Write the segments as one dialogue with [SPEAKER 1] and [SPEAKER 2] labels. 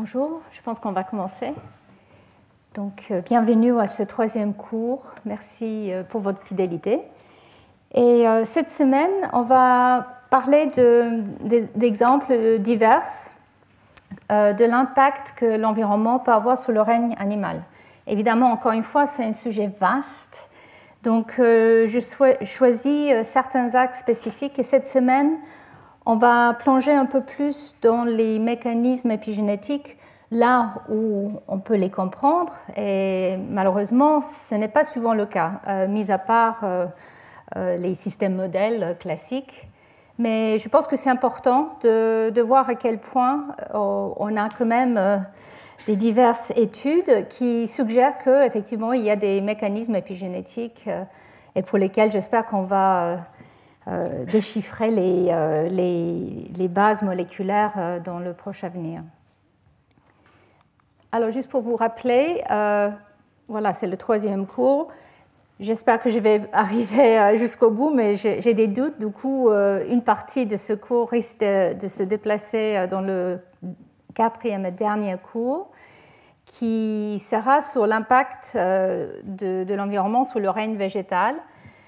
[SPEAKER 1] Bonjour, je pense qu'on va commencer. Donc, bienvenue à ce troisième cours. Merci pour votre fidélité. Et cette semaine, on va parler d'exemples divers de l'impact que l'environnement peut avoir sur le règne animal. Évidemment, encore une fois, c'est un sujet vaste. Donc, je choisis certains axes spécifiques. Et cette semaine, on va plonger un peu plus dans les mécanismes épigénétiques, là où on peut les comprendre. Et malheureusement, ce n'est pas souvent le cas, mis à part les systèmes modèles classiques. Mais je pense que c'est important de voir à quel point on a quand même des diverses études qui suggèrent qu'effectivement, il y a des mécanismes épigénétiques et pour lesquels j'espère qu'on va déchiffrer les bases moléculaires dans le proche avenir. Alors, juste pour vous rappeler, voilà, c'est le troisième cours. J'espère que je vais arriver jusqu'au bout, mais j'ai des doutes. Du coup, une partie de ce cours risque de se déplacer dans le quatrième et dernier cours, qui sera sur l'impact de l'environnement sur le règne végétal,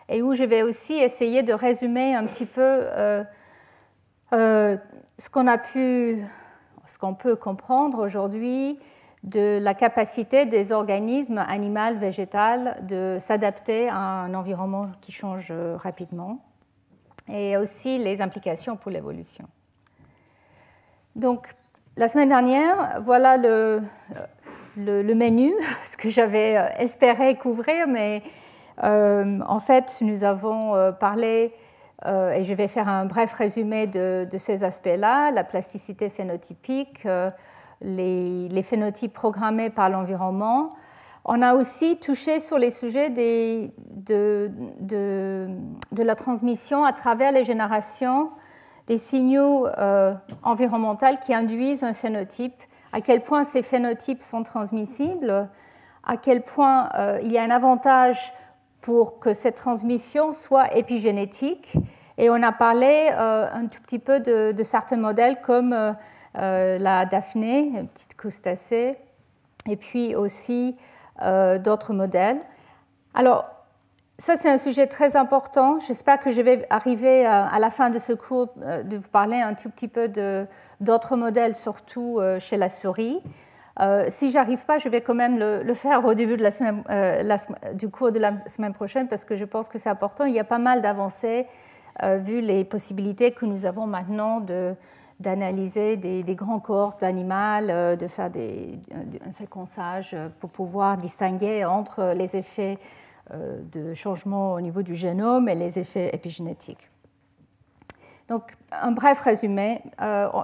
[SPEAKER 1] et où je vais aussi essayer de résumer un petit peu ce qu'on peut comprendre aujourd'hui de la capacité des organismes animaux, végétaux de s'adapter à un environnement qui change rapidement, et aussi les implications pour l'évolution. Donc, la semaine dernière, voilà le menu, ce que j'avais espéré couvrir, mais en fait, nous avons parlé, et je vais faire un bref résumé de ces aspects-là, la plasticité phénotypique, les phénotypes programmés par l'environnement. On a aussi touché sur les sujets de la transmission à travers les générations des signaux environnementaux qui induisent un phénotype, à quel point ces phénotypes sont transmissibles, à quel point il y a un avantage pour que cette transmission soit épigénétique. Et on a parlé un tout petit peu de certains modèles comme la Daphné, une petite crustacée, et puis aussi d'autres modèles. Alors, ça, c'est un sujet très important. J'espère que je vais arriver à la fin de ce cours de vous parler un tout petit peu d'autres modèles, surtout chez la souris. Si je n'arrive pas, je vais quand même le faire au début de du cours de la semaine prochaine, parce que je pense que c'est important. Il y a pas mal d'avancées, vu les possibilités que nous avons maintenant d'analyser des grands cohortes d'animaux, de faire un séquençage pour pouvoir distinguer entre les effets de changement au niveau du génome et les effets épigénétiques. Donc, un bref résumé.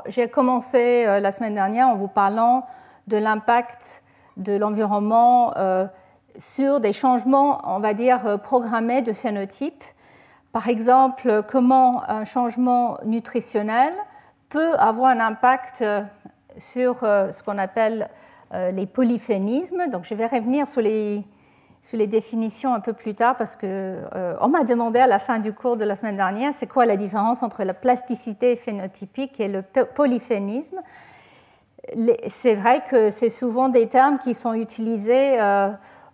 [SPEAKER 1] J'ai commencé la semaine dernière en vous parlant de l'impact de l'environnement sur des changements, on va dire, programmés de phénotypes. Par exemple, comment un changement nutritionnel peut avoir un impact sur ce qu'on appelle les polyphénismes. Donc, je vais revenir sur les définitions un peu plus tard, parce qu'on m'a demandé à la fin du cours de la semaine dernière, c'est quoi la différence entre la plasticité phénotypique et le polyphénisme. C'est vrai que c'est souvent des termes qui sont utilisés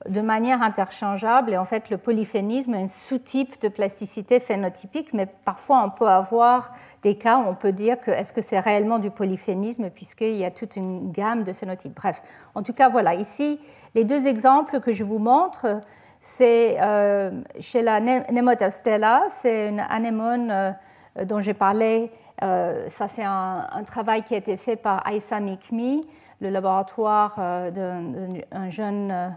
[SPEAKER 1] de manière interchangeable, et en fait le polyphénisme est un sous-type de plasticité phénotypique, mais parfois on peut avoir des cas où on peut dire que est-ce que c'est réellement du polyphénisme, puisqu'il y a toute une gamme de phénotypes. Bref, en tout cas voilà, ici les deux exemples que je vous montre, c'est chez la Nemotostella, c'est une anémone dont j'ai parlé. Ça, c'est un travail qui a été fait par Aïssa Mikmi, le laboratoire d'un jeune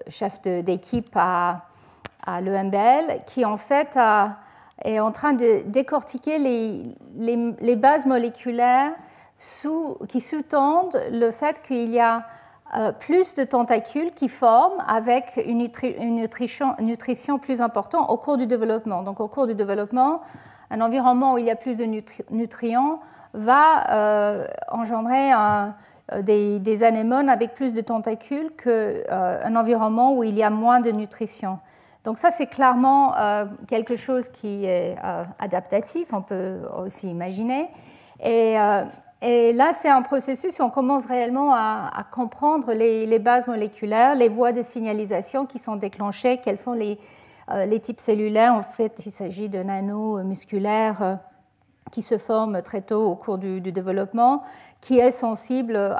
[SPEAKER 1] chef d'équipe à l'EMBL, qui en fait est en train de décortiquer les bases moléculaires qui sous-tendent le fait qu'il y a plus de tentacules qui forment avec une nutrition plus importante au cours du développement. Donc, au cours du développement, un environnement où il y a plus de nutriments va engendrer des anémones avec plus de tentacules qu'un environnement où il y a moins de nutrition. Donc ça, c'est clairement quelque chose qui est adaptatif, on peut aussi imaginer. Et Et là, c'est un processus où on commence réellement à comprendre les bases moléculaires, les voies de signalisation qui sont déclenchées, quels sont les types cellulaires. En fait, il s'agit de nanos musculaires qui se forment très tôt au cours du développement, qui est sensible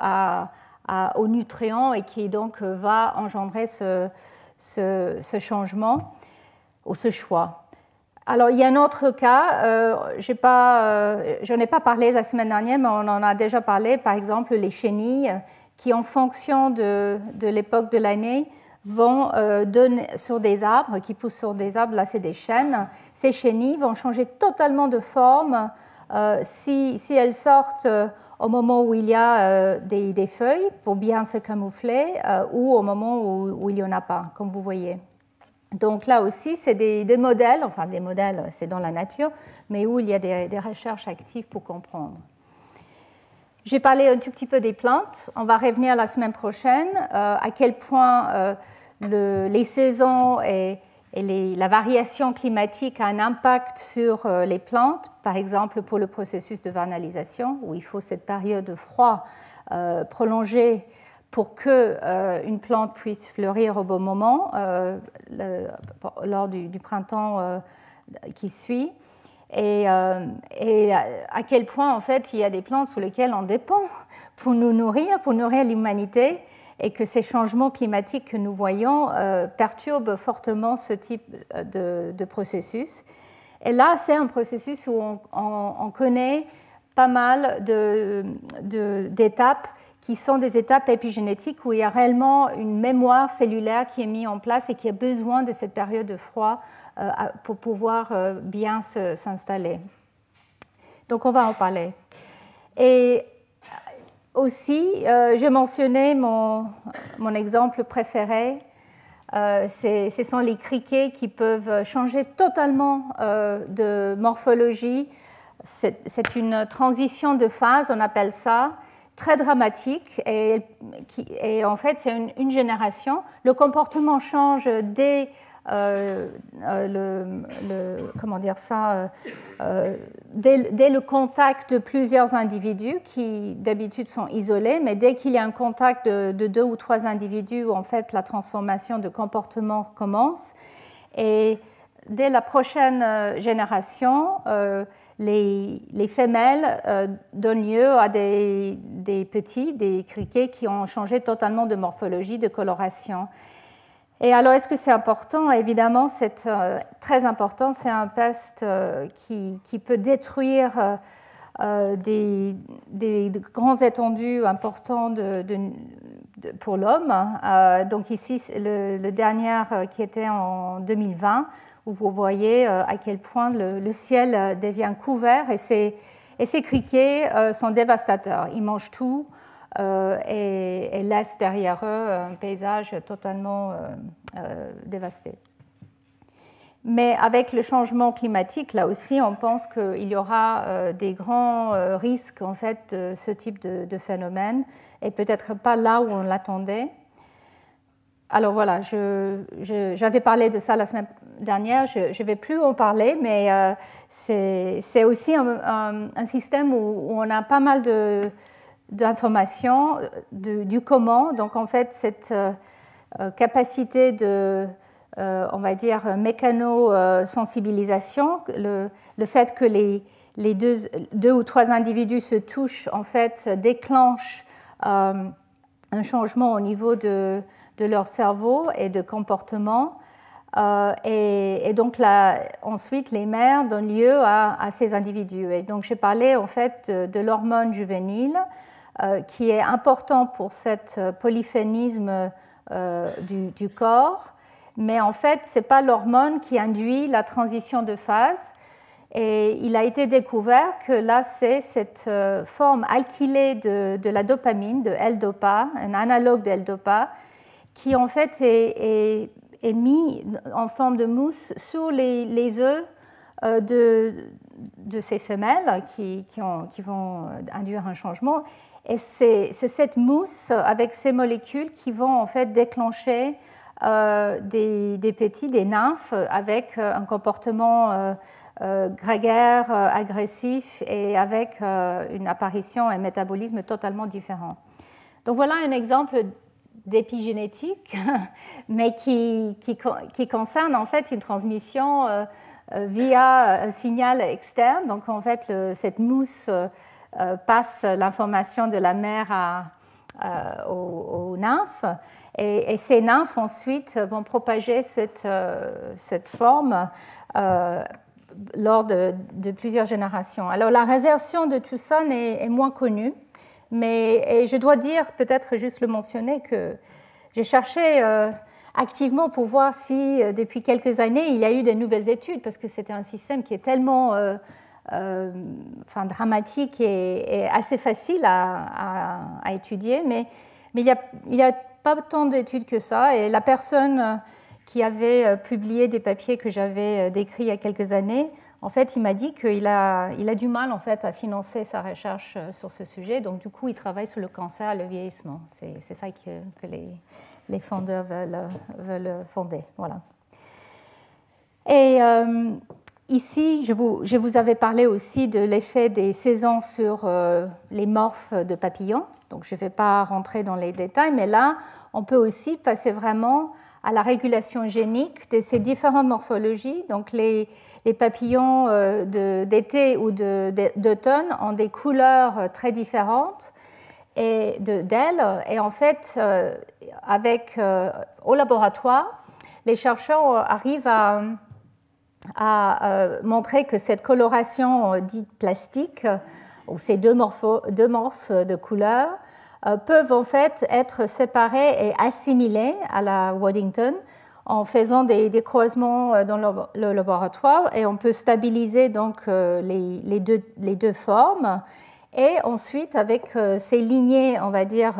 [SPEAKER 1] aux nutriments et qui donc va engendrer ce changement ou ce choix. Alors, il y a un autre cas, je n'en ai pas parlé la semaine dernière, mais on en a déjà parlé, par exemple les chenilles, qui en fonction de l'époque de l'année vont donner sur des arbres, qui poussent sur des arbres, là c'est des chênes, ces chenilles vont changer totalement de forme si elles sortent au moment où il y a des feuilles pour bien se camoufler ou au moment où il n'y en a pas, comme vous voyez. Donc là aussi, c'est des modèles, enfin des modèles, c'est dans la nature, mais où il y a des recherches actives pour comprendre. J'ai parlé un tout petit peu des plantes. On va revenir la semaine prochaine à quel point les saisons et la variation climatique a un impact sur les plantes, par exemple pour le processus de vernalisation, où il faut cette période de froid prolongée pour qu'une plante puisse fleurir au bon moment lors du printemps qui suit. Et à quel point, en fait, il y a des plantes sur lesquelles on dépend pour nous nourrir, pour nourrir l'humanité, et que ces changements climatiques que nous voyons perturbent fortement ce type de processus. Et là, c'est un processus où on connaît pas mal d'étapes qui sont des étapes épigénétiques où il y a réellement une mémoire cellulaire qui est mise en place et qui a besoin de cette période de froid pour pouvoir bien s'installer. Donc, on va en parler. Et aussi, j'ai mentionné mon exemple préféré. Ce sont les criquets qui peuvent changer totalement de morphologie. C'est une transition de phase, on appelle ça, très dramatique. Et en fait, c'est une génération. Le comportement change dès dès le contact de plusieurs individus qui d'habitude sont isolés, mais dès qu'il y a un contact de 2 ou 3 individus, en fait, la transformation de comportement commence. Et dès la prochaine génération, les femelles donnent lieu à des petits, des criquets qui ont changé totalement de morphologie, de coloration. Et alors, est-ce que c'est important? Évidemment, c'est très important. C'est un peste qui peut détruire des grands étendues importants pour l'homme. Donc ici, le dernier qui était en 2020, où vous voyez à quel point le ciel devient couvert et ces criquets sont dévastateurs. Ils mangent tout. Et laissent derrière eux un paysage totalement dévasté. Mais avec le changement climatique, là aussi, on pense qu'il y aura des grands risques en fait, de ce type de phénomène, et peut-être pas là où on l'attendait. Alors voilà, j'avais parlé de ça la semaine dernière, je ne vais plus en parler, mais c'est aussi un système où on a pas mal d'informations du comment. Donc, en fait, cette capacité on va dire, mécano-sensibilisation, le fait que les deux ou trois individus se touchent, en fait, déclenche un changement au niveau de leur cerveau et de comportement. Et donc, ensuite, les mères donnent lieu à ces individus. Et donc, j'ai parlé, en fait, de l'hormone juvénile, qui est important pour cet polyphénisme du corps, mais en fait, ce n'est pas l'hormone qui induit la transition de phase. Et il a été découvert que là, c'est cette forme alkylée de la dopamine, de L-Dopa, un analogue de L-Dopa, qui en fait est mis en forme de mousse sur les œufs de ces femelles qui vont induire un changement. Et c'est cette mousse avec ces molécules qui vont en fait déclencher des petits, des nymphes, avec un comportement grégaire, agressif et avec une apparition et un métabolisme totalement différents. Donc voilà un exemple d'épigénétique, mais qui concerne en fait une transmission via un signal externe. Donc en fait, cette mousse passe l'information de la mère aux nymphes, et ces nymphes ensuite vont propager cette forme lors de plusieurs générations. Alors la réversion de tout ça est moins connue, mais je dois dire, peut-être juste le mentionner, que j'ai cherché activement pour voir si depuis quelques années il y a eu de nouvelles études, parce que c'était un système qui est tellement dramatique et assez facile à étudier, mais il n'y a pas tant d'études que ça, et la personne qui avait publié des papiers que j'avais décrits il y a quelques années, en fait, il m'a dit qu'il a du mal en fait, à financer sa recherche sur ce sujet, donc du coup, il travaille sur le cancer et le vieillissement. C'est ça que les fondeurs veulent fonder. Voilà. Et ici, je vous avais parlé aussi de l'effet des saisons sur les morphes de papillons, donc je ne vais pas rentrer dans les détails, mais là, on peut aussi passer vraiment à la régulation génique de ces différentes morphologies. Donc les papillons d'été ou d'automne ont des couleurs très différentes d'ailes. Et en fait, au laboratoire, les chercheurs arrivent à montrer que cette coloration dite plastique, ou ces deux morphes de couleurs, peuvent en fait être séparés et assimilés à la Waddington en faisant des croisements dans le laboratoire, et on peut stabiliser donc les deux formes, et ensuite avec ces lignées, on va dire,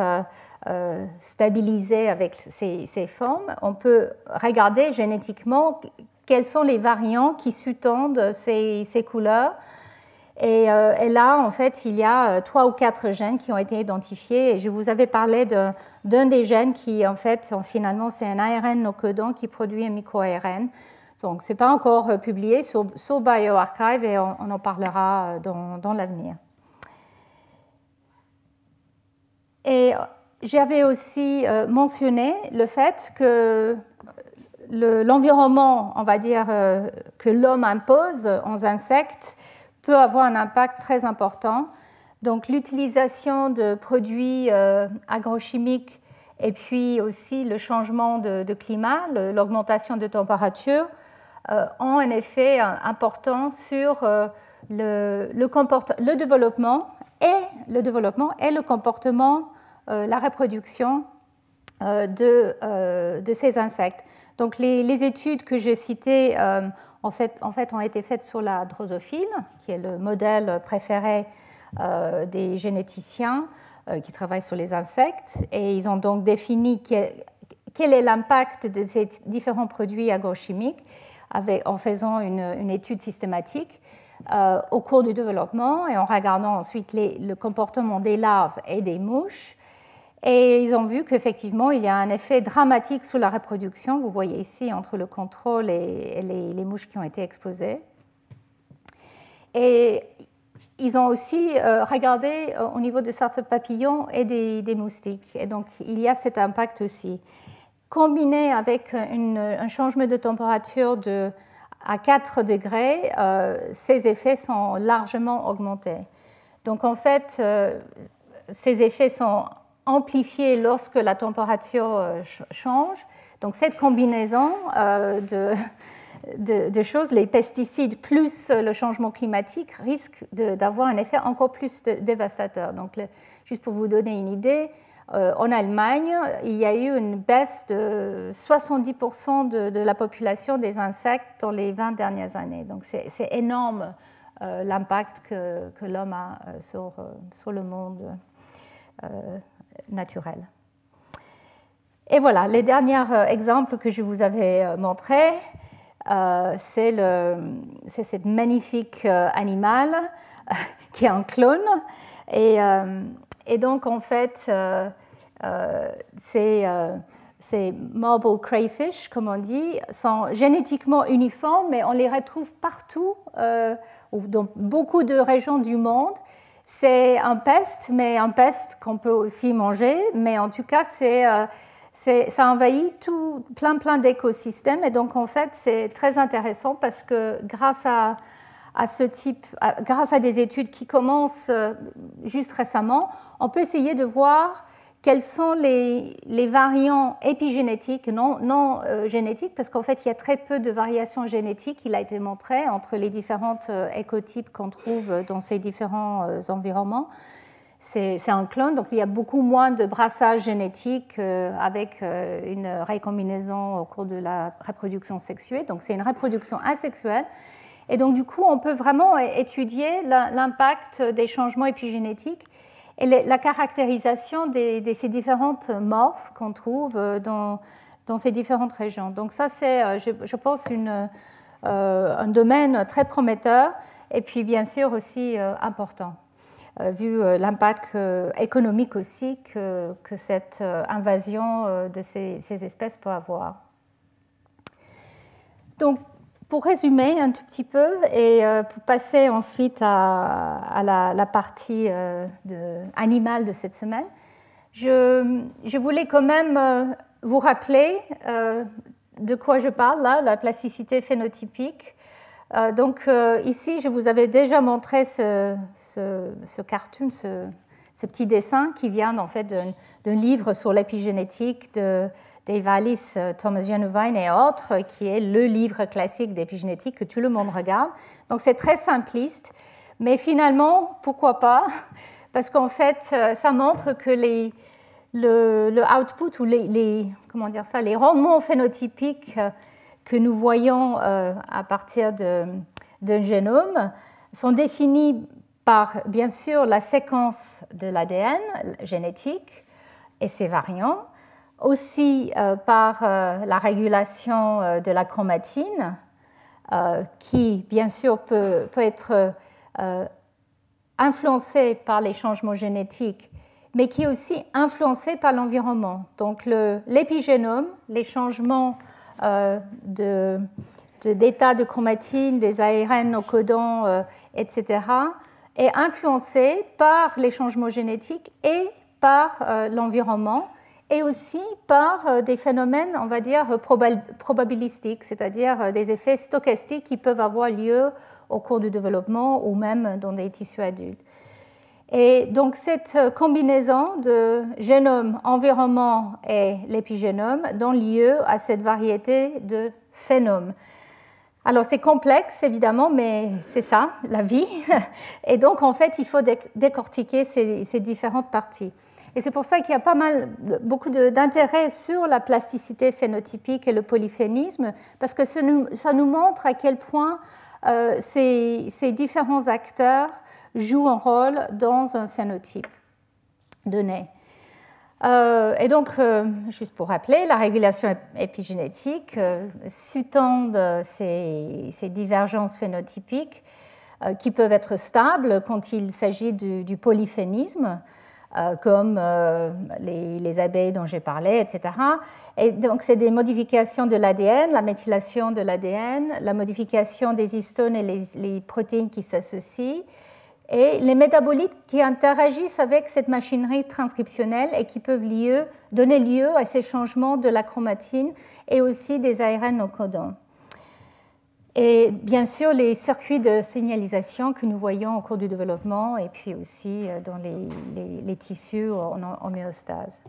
[SPEAKER 1] stabilisées avec ces formes, on peut regarder génétiquement quels sont les variants qui sous-tendent ces couleurs. Et là, en fait, il y a 3 ou 4 gènes qui ont été identifiés. Et je vous avais parlé d'un des gènes qui, en fait, finalement, c'est un ARN non codant qui produit un micro-ARN. Donc, ce n'est pas encore publié sur bioRxiv, et on en parlera dans l'avenir. Et j'avais aussi mentionné le fait que l'environnement, on va dire, que l'homme impose aux insectes peut avoir un impact très important. Donc l'utilisation de produits agrochimiques et puis aussi le changement de climat, l'augmentation de température, ont un effet important sur le développement et le comportement, la reproduction de ces insectes. Donc les études que j'ai citées en fait ont été faites sur la drosophile, qui est le modèle préféré des généticiens qui travaillent sur les insectes, et ils ont donc défini quel est l'impact de ces différents produits agrochimiques en faisant une étude systématique au cours du développement, et en regardant ensuite le comportement des larves et des mouches. Et ils ont vu qu'effectivement, il y a un effet dramatique sur la reproduction. Vous voyez ici entre le contrôle et les mouches qui ont été exposées. Et ils ont aussi regardé au niveau de certains papillons et des moustiques. Et donc, il y a cet impact aussi. Combiné avec un changement de température à 4 degrés, ces effets sont largement augmentés. Donc, en fait, ces effets sont amplifiés lorsque la température change. Donc cette combinaison de choses, les pesticides plus le changement climatique, risque d'avoir un effet encore plus dévastateur. Donc juste pour vous donner une idée, en Allemagne, il y a eu une baisse de 70% de la population des insectes dans les 20 dernières années. Donc c'est énorme l'impact que l'homme a sur le monde naturel. Et voilà, les derniers exemples que je vous avais montrés, c'est cette magnifique animal qui est un clone. Et donc, en fait, c'est ces marble crayfish, comme on dit, sont génétiquement uniformes, mais on les retrouve partout, dans beaucoup de régions du monde. C'est un peste, mais un peste qu'on peut aussi manger, mais en tout cas, ça envahit plein d'écosystèmes. Et donc, en fait, c'est très intéressant parce que grâce à des études qui commencent juste récemment, on peut essayer de voir quels sont les variants épigénétiques, non génétiques, parce qu'en fait, il y a très peu de variations génétiques, il a été montré, entre les différentes écotypes qu'on trouve dans ces différents environnements. C'est un clone, donc il y a beaucoup moins de brassage génétique avec une récombinaison au cours de la reproduction sexuée. Donc c'est une reproduction asexuelle. Et donc du coup, on peut vraiment étudier l'impact des changements épigénétiques et la caractérisation de ces différentes morphes qu'on trouve dans ces différentes régions. Donc ça, c'est, je pense, un domaine très prometteur et puis bien sûr aussi important, vu l'impact économique aussi que cette invasion de ces espèces peut avoir. Donc, pour résumer un tout petit peu et pour passer ensuite à la partie animale de cette semaine, je voulais quand même vous rappeler de quoi je parle là, la plasticité phénotypique. Donc ici, je vous avais déjà montré ce cartoon, ce petit dessin qui vient en fait d'un livre sur l'épigénétique de Dave Alice, Thomas Genovine et autres, qui est le livre classique d'épigénétique que tout le monde regarde. Donc c'est très simpliste, mais finalement, pourquoi pas? Parce qu'en fait, ça montre que le output ou les rendements phénotypiques que nous voyons à partir d'un génome sont définis par, bien sûr, la séquence de l'ADN génétique et ses variants, aussi par la régulation de la chromatine, qui, bien sûr, peut être influencée par les changements génétiques, mais qui est aussi influencée par l'environnement. Donc, l'épigénome, les changements d'état de chromatine, des ARN non codants, etc., est influencé par les changements génétiques et par l'environnement, et aussi par des phénomènes, on va dire, probabilistiques, c'est-à-dire des effets stochastiques qui peuvent avoir lieu au cours du développement ou même dans des tissus adultes. Et donc cette combinaison de génome, environnement et l'épigénome donne lieu à cette variété de phénomes. Alors c'est complexe évidemment, mais c'est ça, la vie. Et donc en fait, il faut décortiquer ces différentes parties. Et c'est pour ça qu'il y a beaucoup d'intérêt sur la plasticité phénotypique et le polyphénisme, parce que ça nous montre à quel point ces différents acteurs jouent un rôle dans un phénotype donné. Et donc, juste pour rappeler, la régulation épigénétique sous-tend ces divergences phénotypiques qui peuvent être stables quand il s'agit du polyphénisme, comme les abeilles dont j'ai parlé, etc. Et donc, c'est des modifications de l'ADN, la méthylation de l'ADN, la modification des histones et les protéines qui s'associent, et les métabolites qui interagissent avec cette machinerie transcriptionnelle et qui peuvent donner lieu à ces changements de la chromatine et aussi des ARN non codants. Et bien sûr, les circuits de signalisation que nous voyons au cours du développement et puis aussi dans les tissus en homéostase.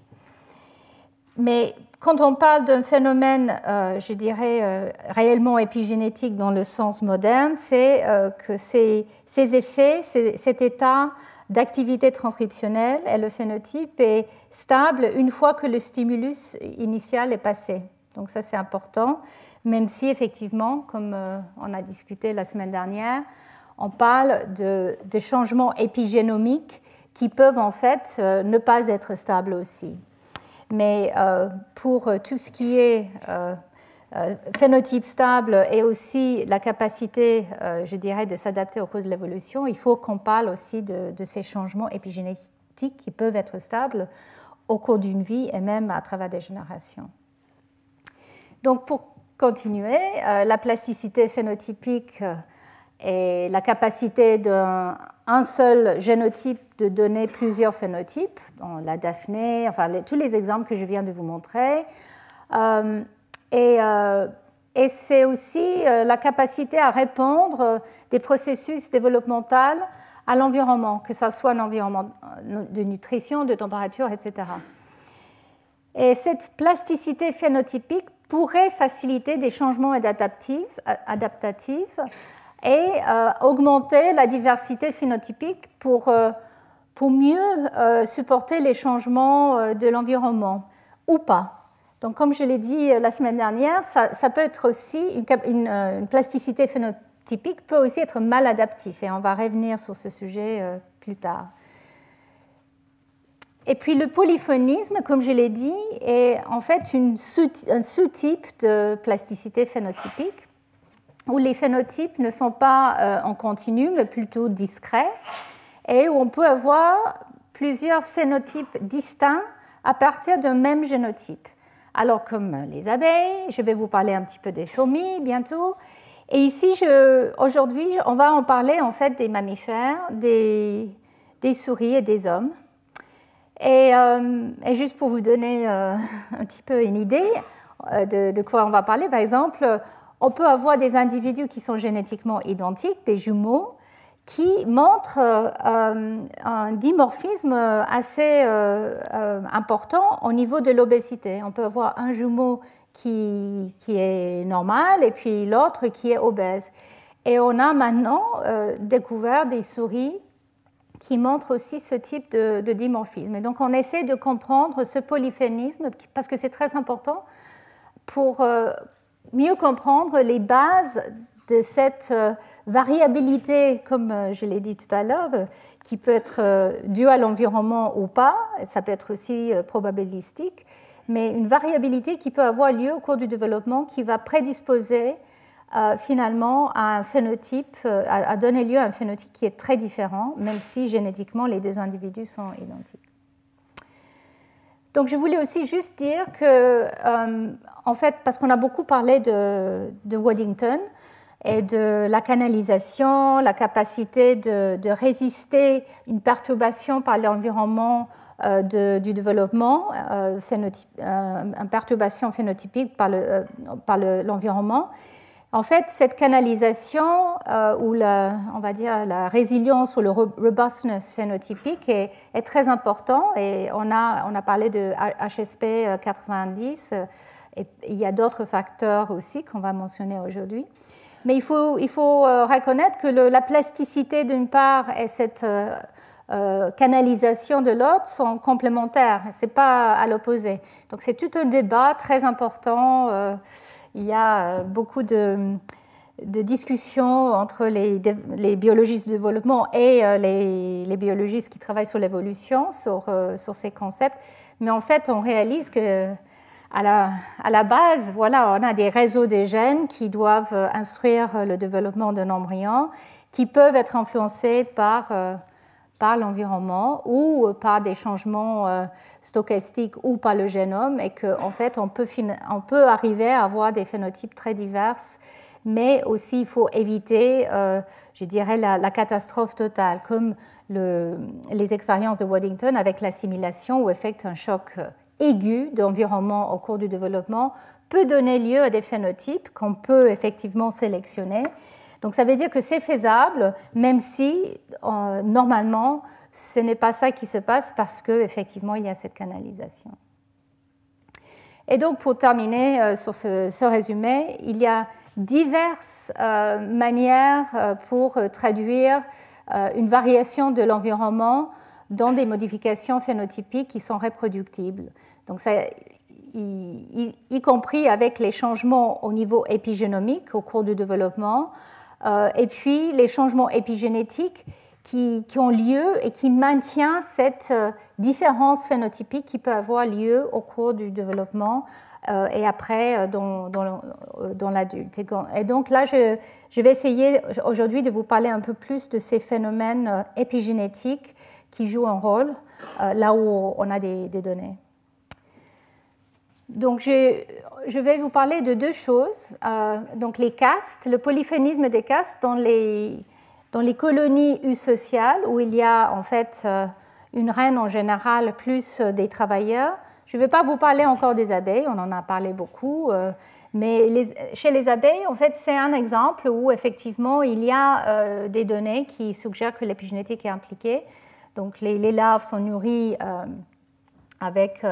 [SPEAKER 1] Mais quand on parle d'un phénomène, je dirais, réellement épigénétique dans le sens moderne, c'est que ces effets, cet état d'activité transcriptionnelle et le phénotype est stable une fois que le stimulus initial est passé. Donc ça, c'est important, même si effectivement, comme on a discuté la semaine dernière, on parle de changements épigénomiques qui peuvent en fait ne pas être stables aussi. Mais pour tout ce qui est phénotype stable et aussi la capacité, je dirais, de s'adapter au cours de l'évolution, il faut qu'on parle aussi de ces changements épigénétiques qui peuvent être stables au cours d'une vie et même à travers des générations. Donc pour continuer, la plasticité phénotypique est la capacité d'un seul génotype de donner plusieurs phénotypes, la Daphné, enfin tous les exemples que je viens de vous montrer. Et c'est aussi la capacité à répondre des processus développementaux à l'environnement, que ce soit un environnement de nutrition, de température, etc. Et cette plasticité phénotypique pourrait faciliter des changements adaptatifs et augmenter la diversité phénotypique pour mieux supporter les changements de l'environnement, ou pas. Donc, comme je l'ai dit la semaine dernière, ça peut être aussi, une plasticité phénotypique peut aussi être maladaptive, et on va revenir sur ce sujet plus tard. Et puis le polyphonisme, comme je l'ai dit, est en fait un sous-type de plasticité phénotypique, où les phénotypes ne sont pas en continu, mais plutôt discrets, et où on peut avoir plusieurs phénotypes distincts à partir d'un même génotype. Alors, comme les abeilles, je vais vous parler un petit peu des fourmis bientôt. Et ici, aujourd'hui, on va en parler en fait des mammifères, des souris et des hommes. Et juste pour vous donner un petit peu une idée de quoi on va parler, par exemple, on peut avoir des individus qui sont génétiquement identiques, des jumeaux, qui montrent un dimorphisme assez important au niveau de l'obésité. On peut avoir un jumeau qui est normal et puis l'autre qui est obèse. Et on a maintenant découvert des souris qui montrent aussi ce type de dimorphisme. Et donc on essaie de comprendre ce polyphénisme parce que c'est très important pour mieux comprendre les bases de cette variabilité, comme je l'ai dit tout à l'heure, qui peut être due à l'environnement ou pas, ça peut être aussi probabilistique, mais une variabilité qui peut avoir lieu au cours du développement qui va prédisposer finalement à un phénotype, à donner lieu à un phénotype qui est très différent, même si génétiquement les deux individus sont identiques. Donc je voulais aussi juste dire que, en fait, parce qu'on a beaucoup parlé de Waddington et de la canalisation, la capacité de résister une perturbation par l'environnement du développement, une perturbation phénotypique par l'environnement. En fait, cette canalisation ou on va dire la résilience ou le robustness phénotypique est très important et on a parlé de HSP 90 et il y a d'autres facteurs aussi qu'on va mentionner aujourd'hui. Mais il faut reconnaître que la plasticité d'une part et cette canalisation de l'autre sont complémentaires, ce n'est pas à l'opposé. Donc c'est tout un débat très important. Il y a beaucoup de discussions entre les biologistes du développement et les biologistes qui travaillent sur l'évolution, sur ces concepts. Mais en fait, on réalise que à la base, voilà, on a des réseaux de gènes qui doivent instruire le développement d'un embryon, qui peuvent être influencés par l'environnement ou par des changements stochastiques ou par le génome, et qu'en fait, on peut arriver à avoir des phénotypes très divers, mais aussi il faut éviter, je dirais, la catastrophe totale, comme les expériences de Waddington avec l'assimilation, où un choc aigu d'environnement au cours du développement peut donner lieu à des phénotypes qu'on peut effectivement sélectionner. Donc ça veut dire que c'est faisable, même si normalement ce n'est pas ça qui se passe parce qu'effectivement il y a cette canalisation. Et donc pour terminer sur ce résumé, il y a diverses manières pour traduire une variation de l'environnement dans des modifications phénotypiques qui sont reproductibles. Donc ça, y compris avec les changements au niveau épigénomique au cours du développement, et puis les changements épigénétiques qui ont lieu et qui maintiennent cette différence phénotypique qui peut avoir lieu au cours du développement et après dans l'adulte. Et donc là, je vais essayer aujourd'hui de vous parler un peu plus de ces phénomènes Donc, je vais vous parler de deux choses. Donc, les castes, le polyphénisme des castes dans les colonies eusociales, où il y a en fait une reine en général, plus des travailleurs. Je ne vais pas vous parler encore des abeilles, on en a parlé beaucoup, mais chez les abeilles, en fait, c'est un exemple où effectivement il y a des données qui suggèrent que l'épigénétique est impliquée. Donc, les larves sont nourries avec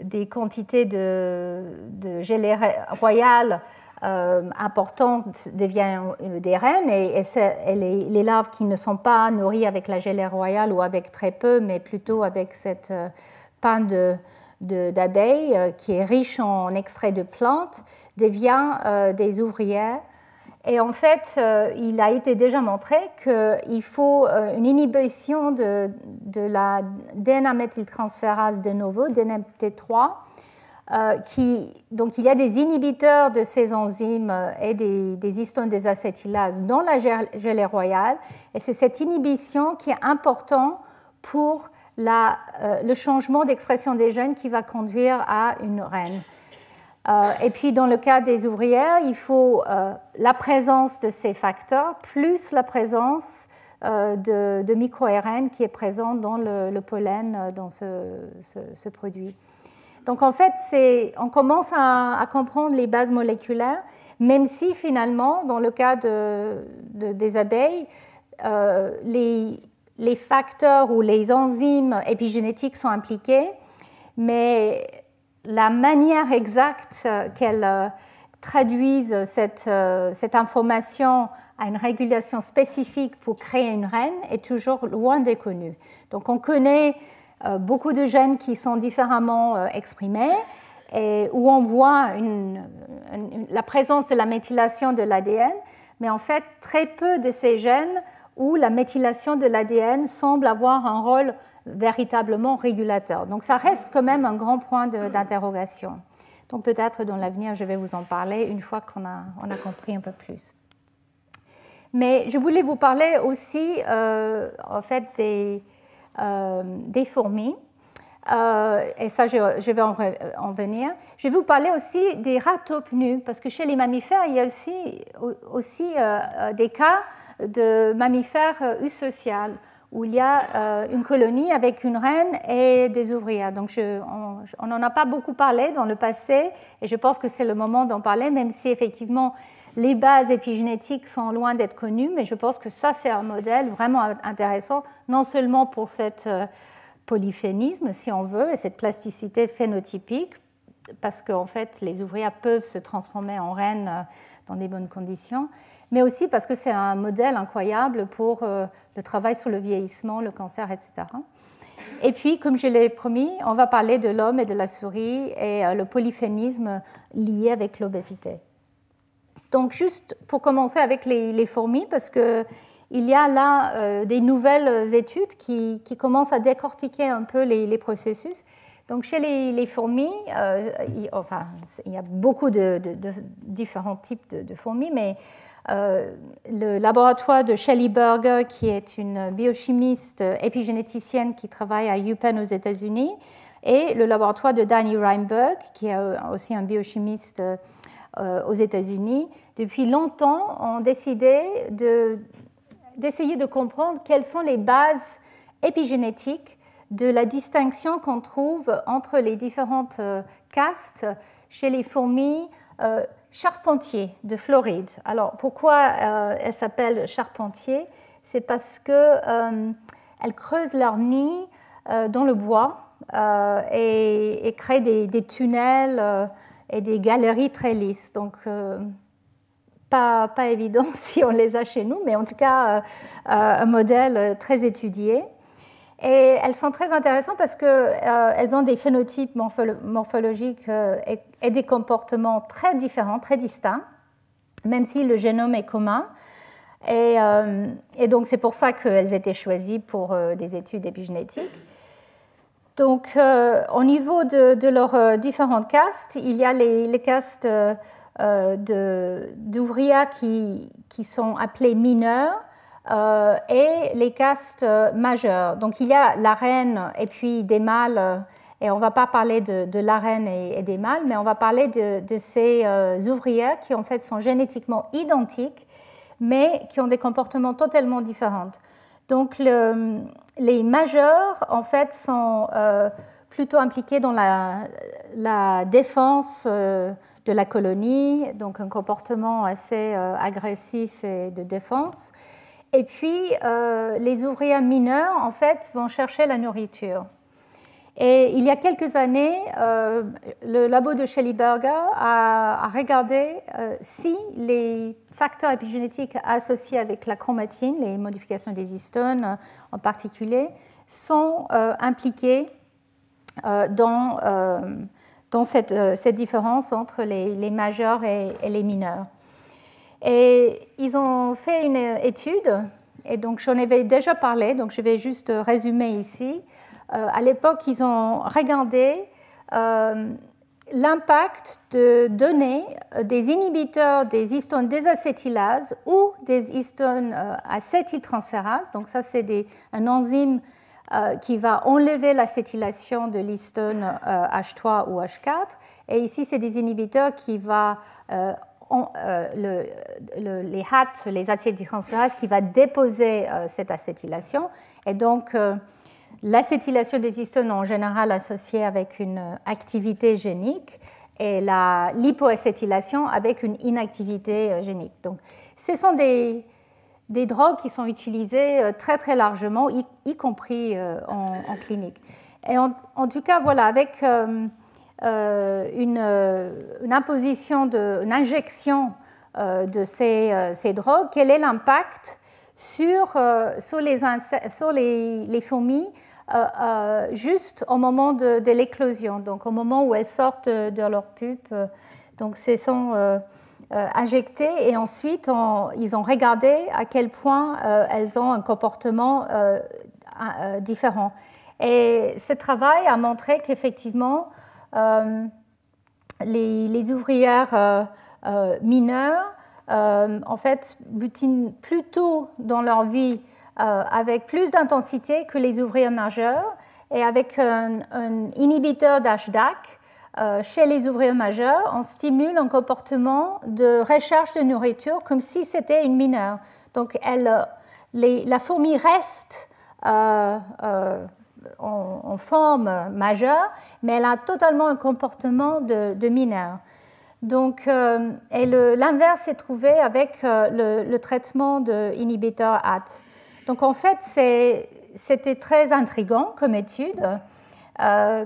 [SPEAKER 1] des quantités de gelée royale importantes deviennent des reines, et les larves qui ne sont pas nourries avec la gelée royale ou avec très peu, mais plutôt avec cette pain d'abeilles qui est riche en extraits de plantes, deviennent des ouvrières. Et en fait, il a été déjà montré qu'il faut une inhibition de la DNA-méthyltransférase de novo, DNMT3, donc il y a des inhibiteurs de ces enzymes et des histones désacétylases dans la gelée royale, et c'est cette inhibition qui est importante pour le changement d'expression des gènes qui va conduire à une reine. Et puis, dans le cas des ouvrières, il faut la présence de ces facteurs plus la présence de micro-ARN qui est présente dans le pollen, dans ce produit. Donc, en fait, on commence à comprendre les bases moléculaires, même si finalement, dans le cas des abeilles, les facteurs ou les enzymes épigénétiques sont impliqués, mais la manière exacte qu'elles traduisent cette information à une régulation spécifique pour créer une reine est toujours loin d'être connue. Donc on connaît beaucoup de gènes qui sont différemment exprimés et où on voit la présence de la méthylation de l'ADN, mais en fait très peu de ces gènes où la méthylation de l'ADN semble avoir un rôle véritablement régulateur. Donc ça reste quand même un grand point d'interrogation. Donc peut-être dans l'avenir, je vais vous en parler une fois qu'on a compris un peu plus. Mais je voulais vous parler aussi en fait des fourmis. Et ça, je vais en venir. Je vais vous parler aussi des rats taupes nus, parce que chez les mammifères, il y a aussi des cas de mammifères eusociales, où il y a une colonie avec une reine et des ouvrières. Donc on n'en a pas beaucoup parlé dans le passé, et je pense que c'est le moment d'en parler, même si effectivement les bases épigénétiques sont loin d'être connues, mais je pense que ça, c'est un modèle vraiment intéressant, non seulement pour cet polyphénisme, si on veut, et cette plasticité phénotypique, parce qu'en fait, les ouvrières peuvent se transformer en reines dans des bonnes conditions, mais aussi parce que c'est un modèle incroyable pour le travail sur le vieillissement, le cancer, etc. Et puis, comme je l'ai promis, on va parler de l'homme et de la souris et le polyphénisme lié avec l'obésité. Donc, juste pour commencer avec les fourmis, parce qu'il y a là des nouvelles études qui commencent à décortiquer un peu les processus. Donc, chez les fourmis, il y a beaucoup de différents types de fourmis, mais le laboratoire de Shelley Berger, qui est une biochimiste épigénéticienne qui travaille à UPenn aux États-Unis, et le laboratoire de Danny Reinberg, qui est aussi un biochimiste aux États-Unis, depuis longtemps ont décidé d'essayer de comprendre quelles sont les bases épigénétiques de la distinction qu'on trouve entre les différentes castes chez les fourmis charpentiers de Floride. Alors, pourquoi elles s'appellent charpentiers? C'est parce qu'elles creusent leur nid dans le bois et créent des tunnels et des galeries très lisses. Donc, pas évident si on les a chez nous, mais en tout cas, un modèle très étudié. Et elles sont très intéressantes parce qu'elles ont des phénotypes morphologiques et des comportements très différents, très distincts, même si le génome est commun. Et donc, c'est pour ça qu'elles étaient choisies pour des études épigénétiques. Donc, au niveau de leurs différentes castes, il y a les castes d'ouvrières qui sont appelées mineures, et les castes majeures. Donc il y a la reine et puis des mâles Et on ne va pas parler de la reine et des mâles, mais on va parler de ces ouvrières qui en fait sont génétiquement identiques, mais qui ont des comportements totalement différents. Donc les majeurs en fait sont plutôt impliqués dans la défense de la colonie, donc un comportement assez agressif et de défense. Et puis les ouvrières mineures en fait vont chercher la nourriture. Et il y a quelques années, le labo de Schelliberger a regardé si les facteurs épigénétiques associés avec la chromatine, les modifications des histones en particulier, sont impliqués dans cette différence entre les majeurs et les mineurs. Et ils ont fait une étude, et donc j'en avais déjà parlé, donc je vais juste résumer ici. À l'époque, ils ont regardé l'impact de donner des inhibiteurs des histones désacétylases ou des histones acétyltransférases. Donc ça, c'est un enzyme qui va enlever l'acétylation de l'histone H3 ou H4. Et ici, c'est des inhibiteurs qui vont les HAT, les acétyltransférases, qui va déposer cette acétylation. Et donc, l'acétylation des histones en général associée avec une activité génique et l'hypoacétylation avec une inactivité génique. Donc, ce sont des drogues qui sont utilisées très très largement, y compris en clinique. Et en tout cas, voilà, avec une imposition, une injection de ces drogues, quel est l'impact sur les fourmis juste au moment de l'éclosion, donc au moment où elles sortent de leur pupe. Donc, ce sont injectées et ensuite ils ont regardé à quel point elles ont un comportement différent. Et ce travail a montré qu'effectivement, les ouvrières mineures en fait butinent plus tôt dans leur vie avec plus d'intensité que les ouvrières majeures, et avec un inhibiteur d'HDAC chez les ouvrières majeures, on stimule un comportement de recherche de nourriture comme si c'était une mineure. Donc la fourmi reste en forme majeure, mais elle a totalement un comportement de mineure. Donc, l'inverse s'est trouvé avec le traitement d'inhibiteur HAT. Donc, en fait, c'était très intriguant comme étude,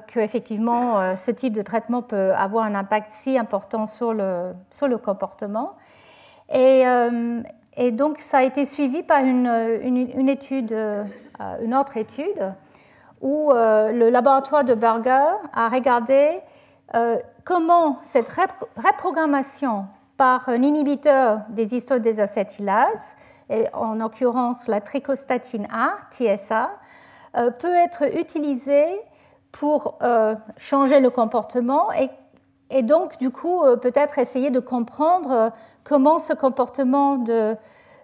[SPEAKER 1] qu'effectivement, ce type de traitement peut avoir un impact si important sur le comportement. Et donc, ça a été suivi par une étude, une autre étude, où le laboratoire de Berger a regardé comment cette reprogrammation par un inhibiteur des histones désacétylases, et en l'occurrence la trichostatine A, TSA, peut être utilisée pour changer le comportement et donc du coup peut-être essayer de comprendre comment ce comportement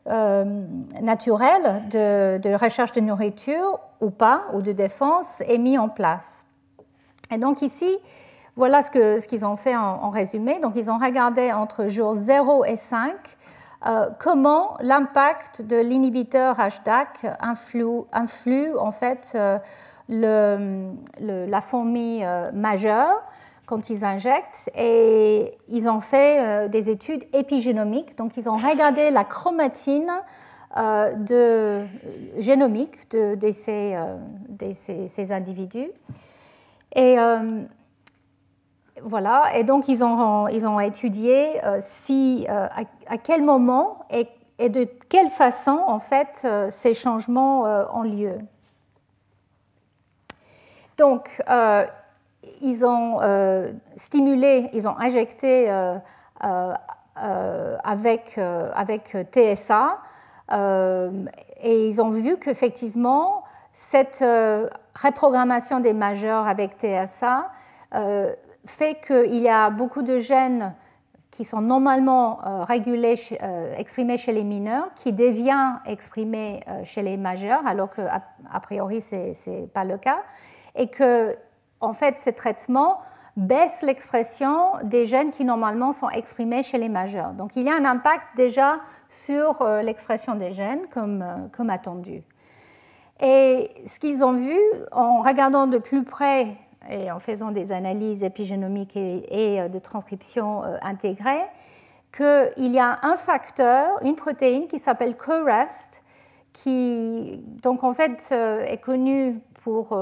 [SPEAKER 1] naturel de recherche de nourriture ou pas, ou de défense, est mis en place. Et donc ici, voilà ce qu'ils ont fait en résumé. Donc ils ont regardé entre jours 0 et 5 comment l'impact de l'inhibiteur HDAC influe en fait la fourmi majeure quand ils injectent, et ils ont fait des études épigénomiques. Donc ils ont regardé la chromatine génomique de ces individus. Et voilà, et donc ils ont étudié à quel moment et de quelle façon en fait ces changements ont lieu. Donc ils ont stimulé, ils ont injecté avec TSA et ils ont vu qu'effectivement cette reprogrammation des majeurs avec TSA fait qu'il y a beaucoup de gènes qui sont normalement régulés, exprimés chez les mineurs, qui deviennent exprimés chez les majeurs, alors qu'a priori, ce n'est pas le cas, et que en fait, ces traitements baissent l'expression des gènes qui normalement sont exprimés chez les majeurs. Donc il y a un impact déjà sur l'expression des gènes comme attendu. Et ce qu'ils ont vu en regardant de plus près et en faisant des analyses épigénomiques et de transcription intégrée, qu'il y a un facteur, une protéine qui s'appelle CoREST, qui donc en fait est connue pour,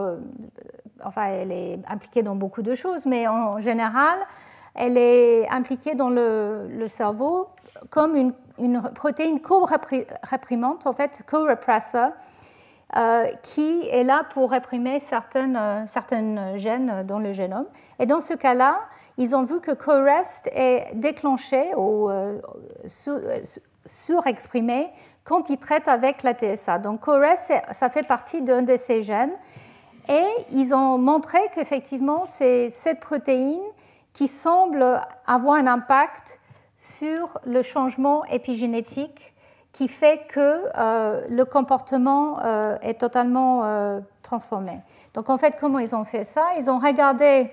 [SPEAKER 1] enfin elle est impliquée dans beaucoup de choses, mais en général elle est impliquée dans le cerveau comme une protéine co-réprimante, en fait co-repressor, qui est là pour réprimer certaines gènes dans le génome. Et dans ce cas-là, ils ont vu que CoREST est déclenché ou surexprimé quand ils traitent avec la TSA. Donc CoREST, ça fait partie d'un de ces gènes. Et ils ont montré qu'effectivement, c'est cette protéine qui semble avoir un impact sur le changement épigénétique qui fait que le comportement est totalement transformé. Donc en fait, comment ils ont fait ça? Ils ont regardé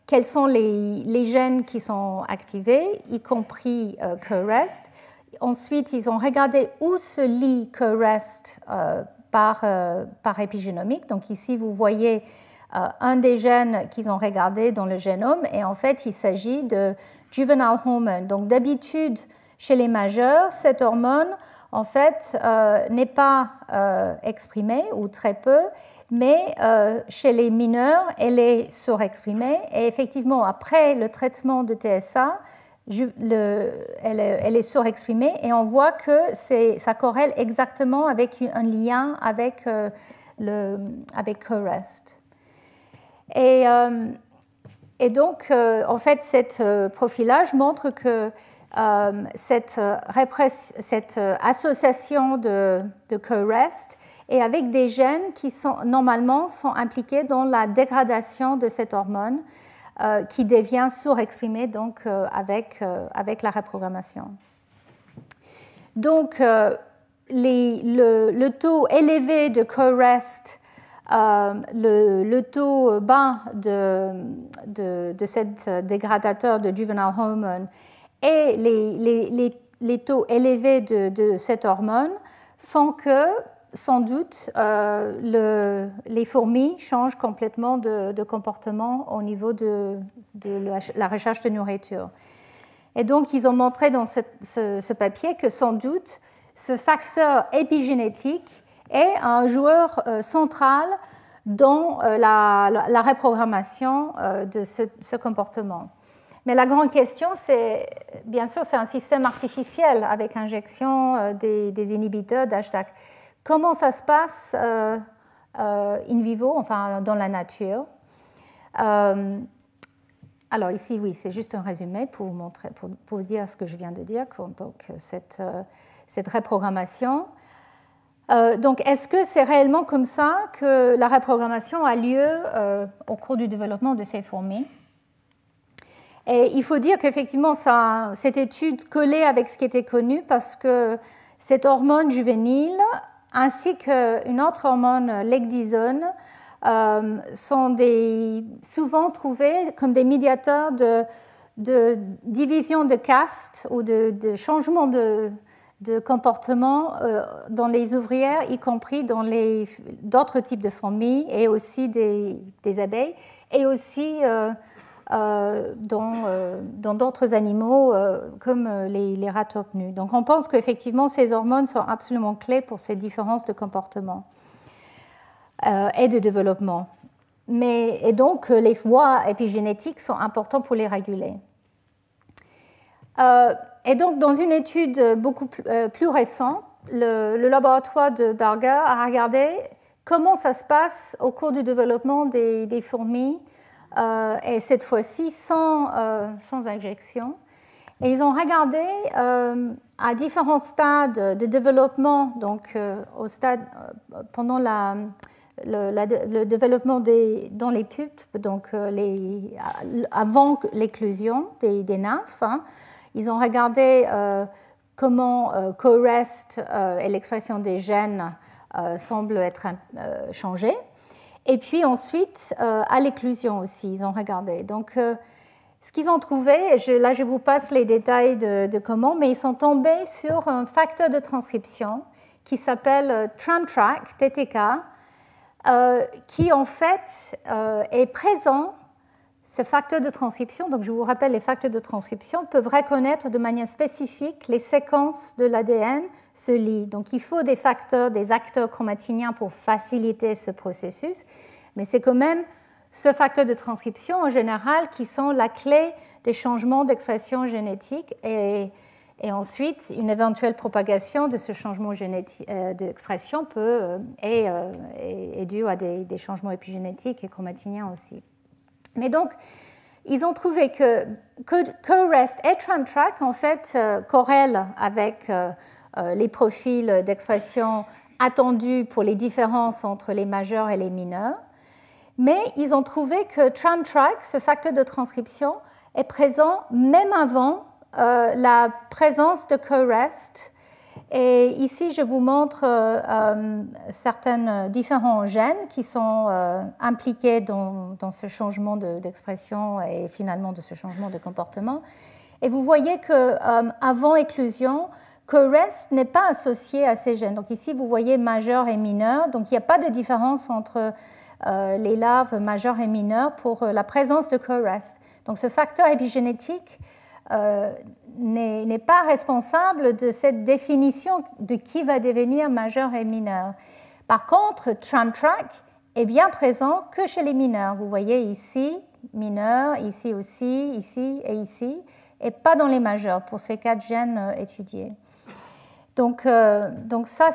[SPEAKER 1] quels sont les gènes qui sont activés, y compris CoREST. Ensuite, ils ont regardé où se lie CoREST par épigénomique. Donc ici, vous voyez un des gènes qu'ils ont regardé dans le génome, et en fait, il s'agit de juvenile hormone. Donc d'habitude, chez les majeurs, cette hormone, en fait, n'est pas exprimée, ou très peu, mais chez les mineurs, elle est surexprimée. Et effectivement, après le traitement de TSA, elle est surexprimée, et on voit que ça corrèle exactement avec un lien avec CoREST. Et donc, en fait, cet profilage montre que cette association de CoREST est avec des gènes qui normalement sont impliqués dans la dégradation de cette hormone qui devient surexprimée donc, avec la reprogrammation. Donc, le taux élevé de CoREST, le taux bas de cet dégradateur de juvenile hormone et les taux élevés de cette hormone font que, sans doute, les fourmis changent complètement de comportement au niveau de la recherche de nourriture. Et donc, ils ont montré dans ce papier que, sans doute, ce facteur épigénétique est un joueur central dans la reprogrammation de ce comportement. Mais la grande question, c'est, bien sûr, c'est un système artificiel avec injection des inhibiteurs d'HDAC. Comment ça se passe in vivo, enfin dans la nature? Alors ici, oui, c'est juste un résumé pour vous montrer, pour vous dire ce que je viens de dire, donc cette reprogrammation. Donc, est-ce que c'est réellement comme ça que la reprogrammation a lieu au cours du développement de ces fourmis? Et il faut dire qu'effectivement, cette étude collait avec ce qui était connu parce que cette hormone juvénile ainsi qu'une autre hormone, l'ecdysone, sont souvent trouvées comme des médiateurs de division de caste ou de changement de comportement dans les ouvrières, y compris dans d'autres types de fourmis et aussi des abeilles, et aussi dans d'autres animaux comme les rats tortues. Donc on pense qu'effectivement ces hormones sont absolument clés pour ces différences de comportement et de développement. Et donc les voies épigénétiques sont importantes pour les réguler. Et donc dans une étude beaucoup plus récente, le laboratoire de Berger a regardé comment ça se passe au cours du développement des fourmis, et cette fois-ci sans injection. Et ils ont regardé à différents stades de développement, donc au stade pendant le développement dans les pulpes, donc avant l'éclosion des nymphes. Ils ont regardé comment CoREST et l'expression des gènes semblent être changés. Et puis ensuite, à l'éclusion aussi, ils ont regardé. Donc, ce qu'ils ont trouvé, et là je vous passe les détails de comment, mais ils sont tombés sur un facteur de transcription qui s'appelle Tramtrack, TTK, qui en fait est présent. Ces facteurs de transcription, donc je vous rappelle, les facteurs de transcription peuvent reconnaître de manière spécifique les séquences de l'ADN se lient. Donc il faut des facteurs, des acteurs chromatiniens pour faciliter ce processus, mais c'est quand même ce facteur de transcription en général qui sont la clé des changements d'expression génétique et ensuite une éventuelle propagation de ce changement d'expression est due à des changements épigénétiques et chromatiniens aussi. Mais donc, ils ont trouvé que CoREST et Tramtrack, en fait, corrèlent avec les profils d'expression attendus pour les différences entre les majeurs et les mineurs. Mais ils ont trouvé que Tramtrack, ce facteur de transcription, est présent même avant la présence de CoREST. Et ici, je vous montre certains différents gènes qui sont impliqués dans ce changement d'expression et finalement de ce changement de comportement. Et vous voyez qu'avant éclusion, CoREST n'est pas associé à ces gènes. Donc ici, vous voyez majeur et mineur. Donc il n'y a pas de différence entre les larves majeures et mineures pour la présence de CoREST. Donc ce facteur épigénétique n'est pas responsable de cette définition de qui va devenir majeur et mineur. Par contre, Tramtrack est bien présent que chez les mineurs. Vous voyez ici, mineur, ici aussi, ici, et pas dans les majeurs pour ces 4 gènes étudiés. Donc ça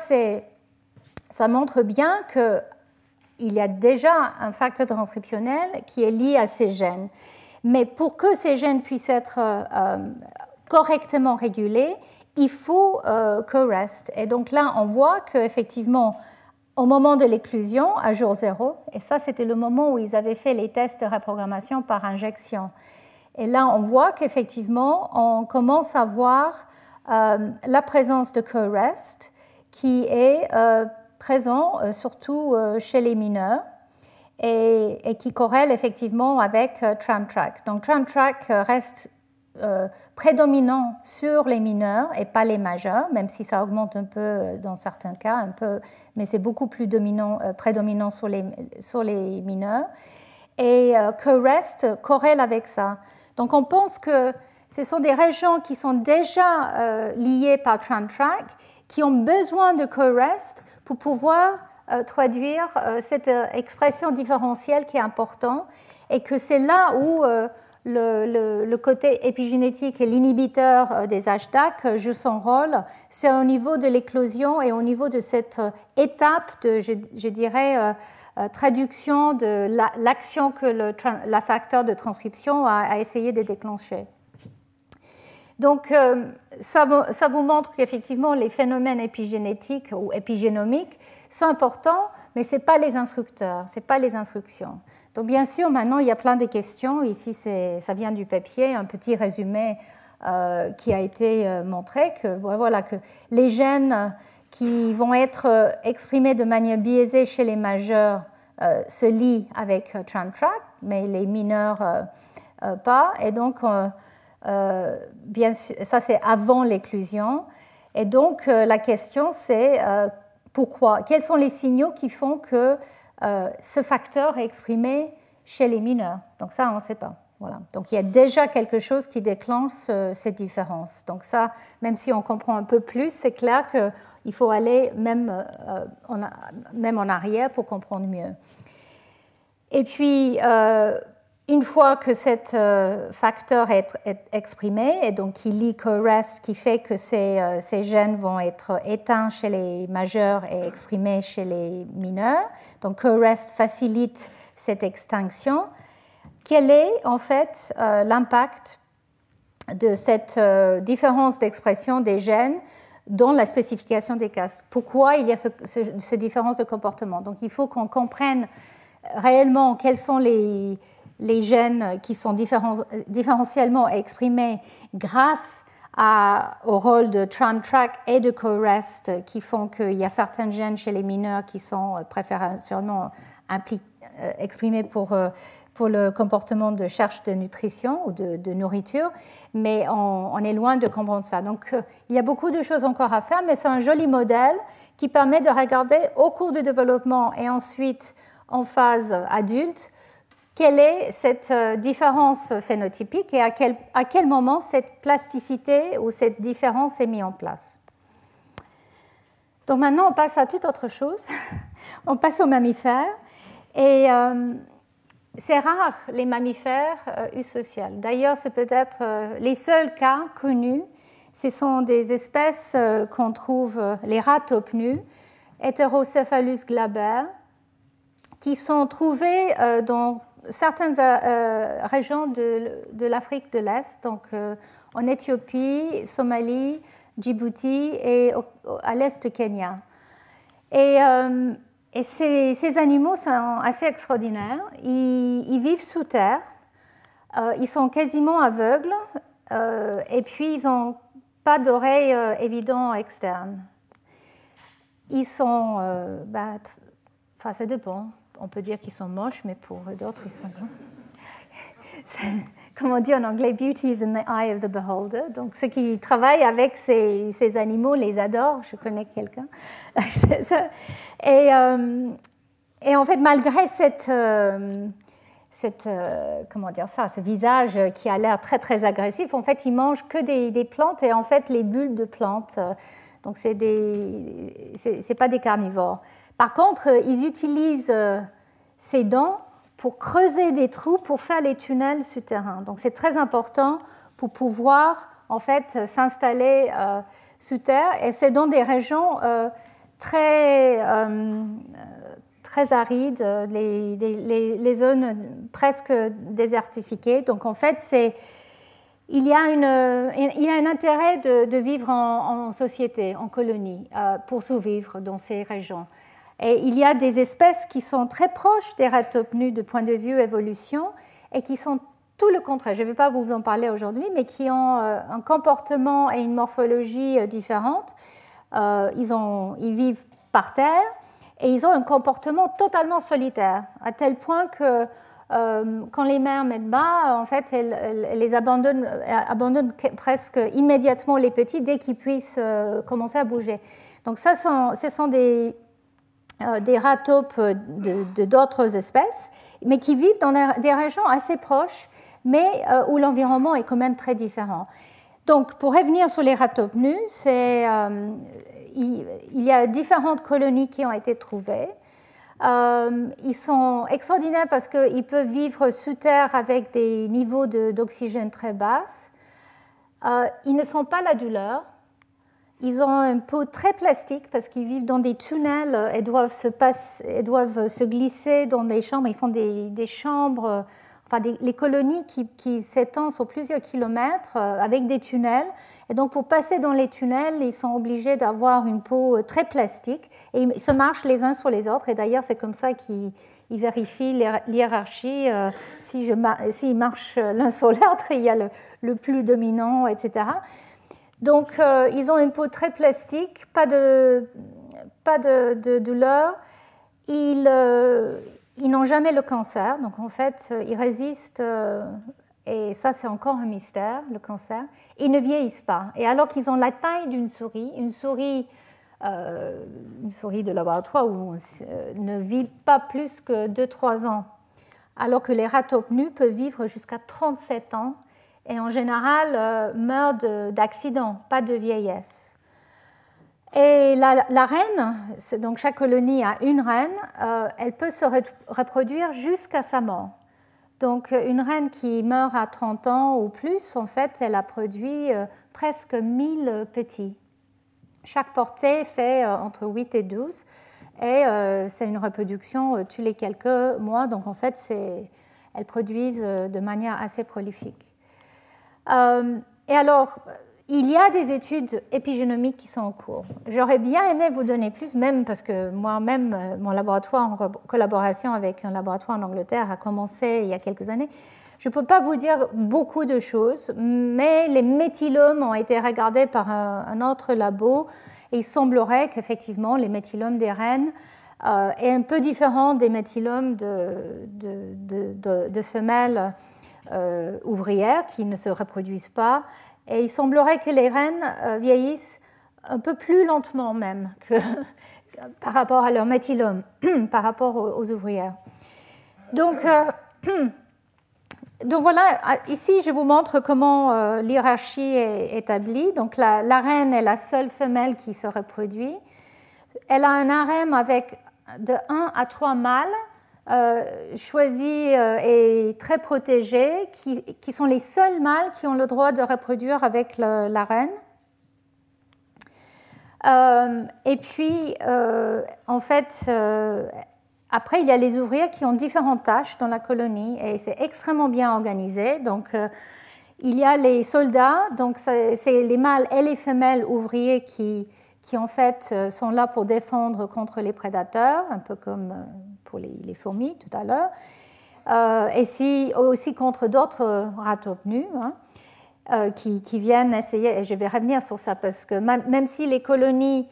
[SPEAKER 1] montre bien qu'il y a déjà un facteur transcriptionnel qui est lié à ces gènes. Mais pour que ces gènes puissent être correctement régulés, il faut CoREST. Et donc là, on voit qu'effectivement, au moment de l'éclusion, à jour 0, et ça c'était le moment où ils avaient fait les tests de reprogrammation par injection. Et là, on voit qu'effectivement, on commence à voir la présence de CoREST qui est présent surtout chez les mineurs. Et qui corrèle effectivement avec Tramtrack. Donc Tramtrack reste prédominant sur les mineurs et pas les majeurs, même si ça augmente un peu dans certains cas, un peu, mais c'est beaucoup plus prédominant sur les mineurs. Et CoREST corrèle avec ça. Donc on pense que ce sont des régions qui sont déjà liées par Tramtrack, qui ont besoin de CoREST pour pouvoir traduire cette expression différentielle qui est importante et que c'est là où le côté épigénétique et l'inhibiteur des HDAC joue son rôle. C'est au niveau de l'éclosion et au niveau de cette étape de, je dirais, traduction de l'action que le facteur de transcription a essayé de déclencher. Donc, ça vous montre qu'effectivement, les phénomènes épigénétiques ou épigénomiques sont importants, mais ce n'est pas les instructeurs, ce n'est pas les instructions. Donc, bien sûr, maintenant, il y a plein de questions. Ici, ça vient du papier, un petit résumé qui a été montré, que, voilà, que les gènes qui vont être exprimés de manière biaisée chez les majeurs se lient avec Tramtrack, mais les mineurs pas. Et donc, bien sûr, ça, c'est avant l'éclusion. Et donc, la question, c'est pourquoi? Quels sont les signaux qui font que ce facteur est exprimé chez les mineurs? Donc ça, on ne sait pas. Voilà. Donc il y a déjà quelque chose qui déclenche cette différence. Donc ça, même si on comprend un peu plus, c'est clair qu'il faut aller même en arrière pour comprendre mieux. Et puis, une fois que ce facteur est exprimé, et donc qui lie CoREST, qui fait que ces gènes vont être éteints chez les majeurs et exprimés chez les mineurs, donc CoREST facilite cette extinction, quel est en fait l'impact de cette différence d'expression des gènes dans la spécification des casques? Pourquoi il y a cette différence de comportement? Donc il faut qu'on comprenne réellement quels sont les gènes qui sont différentiellement exprimés grâce au rôle de Tramtrack et de CoREST qui font qu'il y a certains gènes chez les mineurs qui sont préférentiellement exprimé pour le comportement de recherche de nutrition ou de nourriture, mais on est loin de comprendre ça. Donc, il y a beaucoup de choses encore à faire, mais c'est un joli modèle qui permet de regarder au cours du développement et ensuite en phase adulte quelle est cette différence phénotypique et à quel moment cette plasticité ou cette différence est mise en place. Donc maintenant, on passe à toute autre chose. On passe aux mammifères. Et c'est rare, les mammifères eusociales. D'ailleurs, c'est peut-être les seuls cas connus. Ce sont des espèces qu'on trouve, les rats taupe nus, Heterocephalus glaber, qui sont trouvés dans certaines régions de l'Afrique de l'Est, donc en Éthiopie, Somalie, Djibouti et à l'est du Kenya. Et ces animaux sont assez extraordinaires. Ils vivent sous terre, ils sont quasiment aveugles et puis ils n'ont pas d'oreilles évidentes externes. Ils sont, enfin ça dépend. On peut dire qu'ils sont moches, mais pour d'autres, ils sont bons. Comme on dit en anglais, beauty is in the eye of the beholder. Donc, ceux qui travaillent avec ces animaux les adorent. Je connais quelqu'un. Et en fait, malgré ce visage qui a l'air très, très agressif, en fait, ils mangent que des plantes et en fait, les bulles de plantes. Donc, c'est pas des carnivores. Par contre, ils utilisent ces dents pour creuser des trous pour faire les tunnels souterrains. Donc, c'est très important pour pouvoir, en fait, s'installer sous terre. Et c'est dans des régions très arides, les zones presque désertifiées. Donc, en fait, il y a un intérêt de vivre en société, en colonie, pour survivre dans ces régions. Et il y a des espèces qui sont très proches des rats taupe nus de point de vue évolution et qui sont tout le contraire. Je ne vais pas vous en parler aujourd'hui, mais qui ont un comportement et une morphologie différentes. Ils vivent par terre et ils ont un comportement totalement solitaire, à tel point que quand les mères mettent bas, en fait, elles les abandonnent presque immédiatement les petits dès qu'ils puissent commencer à bouger. Donc ça, ce sont des rats taupes d'autres espèces, mais qui vivent dans des régions assez proches, mais où l'environnement est quand même très différent. Donc, pour revenir sur les rats taupes nus, il y a différentes colonies qui ont été trouvées. Ils sont extraordinaires parce qu'ils peuvent vivre sous terre avec des niveaux d'oxygène très basses. Ils ne sont pas la douleur. Ils ont une peau très plastique parce qu'ils vivent dans des tunnels et doivent se glisser dans des chambres. Ils font des chambres, les colonies qui s'étendent sur plusieurs kilomètres avec des tunnels. Et donc, pour passer dans les tunnels, ils sont obligés d'avoir une peau très plastique. Et ils se marchent les uns sur les autres. Et d'ailleurs, c'est comme ça qu'ils vérifient l'hiérarchie. S'ils marchent l'un sur l'autre, il y a le plus dominant, etc. Donc, ils ont une peau très plastique, pas de douleur. Ils n'ont jamais le cancer. Donc, en fait, ils résistent, et ça, c'est encore un mystère, le cancer. Ils ne vieillissent pas. Et alors qu'ils ont la taille d'une souris, une souris de laboratoire où on ne vit pas plus que 2-3 ans, alors que les rats taupe nus peuvent vivre jusqu'à 37 ans. Et en général meurent d'accident, pas de vieillesse. Et la reine, donc chaque colonie a une reine, elle peut se reproduire jusqu'à sa mort. Donc une reine qui meurt à 30 ans ou plus, en fait, elle a produit presque 1000 petits. Chaque portée fait entre 8 et 12, et c'est une reproduction tous les quelques mois, donc en fait, elles produisent de manière assez prolifique. Et alors, il y a des études épigénomiques qui sont en cours. J'aurais bien aimé vous donner plus, même parce que moi-même, mon laboratoire, en collaboration avec un laboratoire en Angleterre, a commencé il y a quelques années. Je ne peux pas vous dire beaucoup de choses, mais les méthylomes ont été regardés par un autre labo, et il semblerait qu'effectivement, les méthylomes des rennes est un peu différent des méthylomes de femelles ouvrières qui ne se reproduisent pas. Et il semblerait que les reines vieillissent un peu plus lentement même que par rapport à leur méthylome, par rapport aux ouvrières. Donc voilà, ici je vous montre comment l'hierarchie est établie. Donc la reine est la seule femelle qui se reproduit. Elle a un harem avec de 1 à 3 mâles choisis et très protégés, qui sont les seuls mâles qui ont le droit de reproduire avec la reine. Et puis, en fait, après, il y a les ouvriers qui ont différentes tâches dans la colonie et c'est extrêmement bien organisé. Donc, il y a les soldats, donc c'est les mâles et les femelles ouvriers qui en fait sont là pour défendre contre les prédateurs, un peu comme pour les fourmis tout à l'heure, et aussi contre d'autres ratopnus. Qui viennent essayer, et je vais revenir sur ça parce que même si les colonies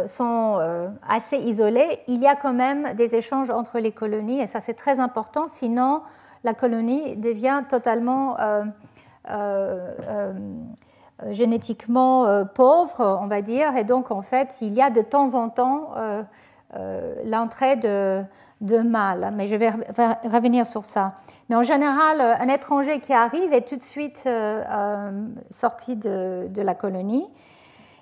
[SPEAKER 1] sont assez isolées, il y a quand même des échanges entre les colonies et ça c'est très important, sinon la colonie devient totalement génétiquement pauvre, on va dire, et donc en fait il y a de temps en temps l'entrée de mâles, mais je vais revenir sur ça. Mais en général, un étranger qui arrive est tout de suite sorti de la colonie.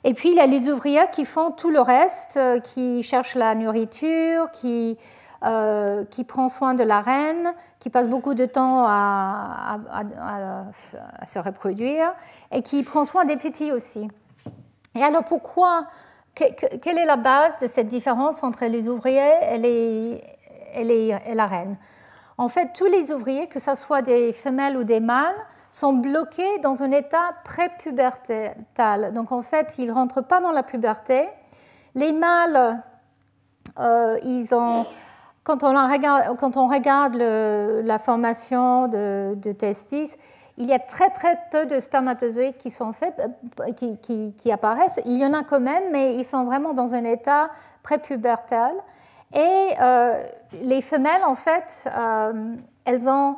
[SPEAKER 1] Et puis, il y a les ouvriers qui font tout le reste, qui cherchent la nourriture, qui prend soin de la reine, qui passe beaucoup de temps à se reproduire, et qui prend soin des petits aussi. Et alors, pourquoi, quelle est la base de cette différence entre les ouvriers et la reine? En fait, tous les ouvriers, que ce soit des femelles ou des mâles, sont bloqués dans un état prépubertal. Donc, en fait, ils ne rentrent pas dans la puberté. Les mâles, quand on regarde la formation de testis, il y a très, très peu de spermatozoïdes qui sont faits, qui apparaissent. Il y en a quand même, mais ils sont vraiment dans un état prépubertal. Et les femelles, en fait, elles ont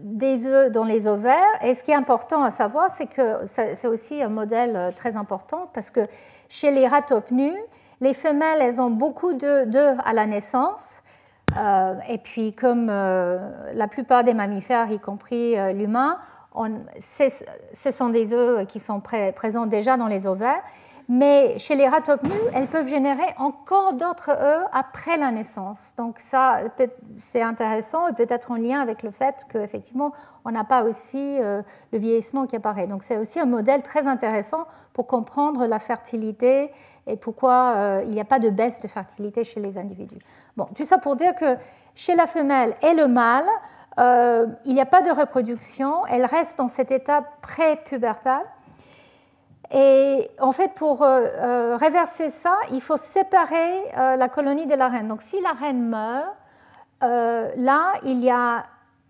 [SPEAKER 1] des œufs dans les ovaires. Et ce qui est important à savoir, c'est que c'est aussi un modèle très important parce que chez les ratopnus, les femelles, elles ont beaucoup d'œufs à la naissance. Et puis, comme la plupart des mammifères, y compris l'humain, ce sont des œufs qui sont présents déjà dans les ovaires. Mais chez les ratopnus, elles peuvent générer encore d'autres œufs après la naissance. Donc ça, c'est intéressant et peut-être en lien avec le fait qu'effectivement, on n'a pas aussi le vieillissement qui apparaît. Donc c'est aussi un modèle très intéressant pour comprendre la fertilité et pourquoi il n'y a pas de baisse de fertilité chez les individus. Bon, tout ça pour dire que chez la femelle et le mâle, il n'y a pas de reproduction. Elle reste dans cet état pré-pubertal. Et en fait, pour réverser ça, il faut séparer la colonie de la reine. Donc, si la reine meurt, là, il y a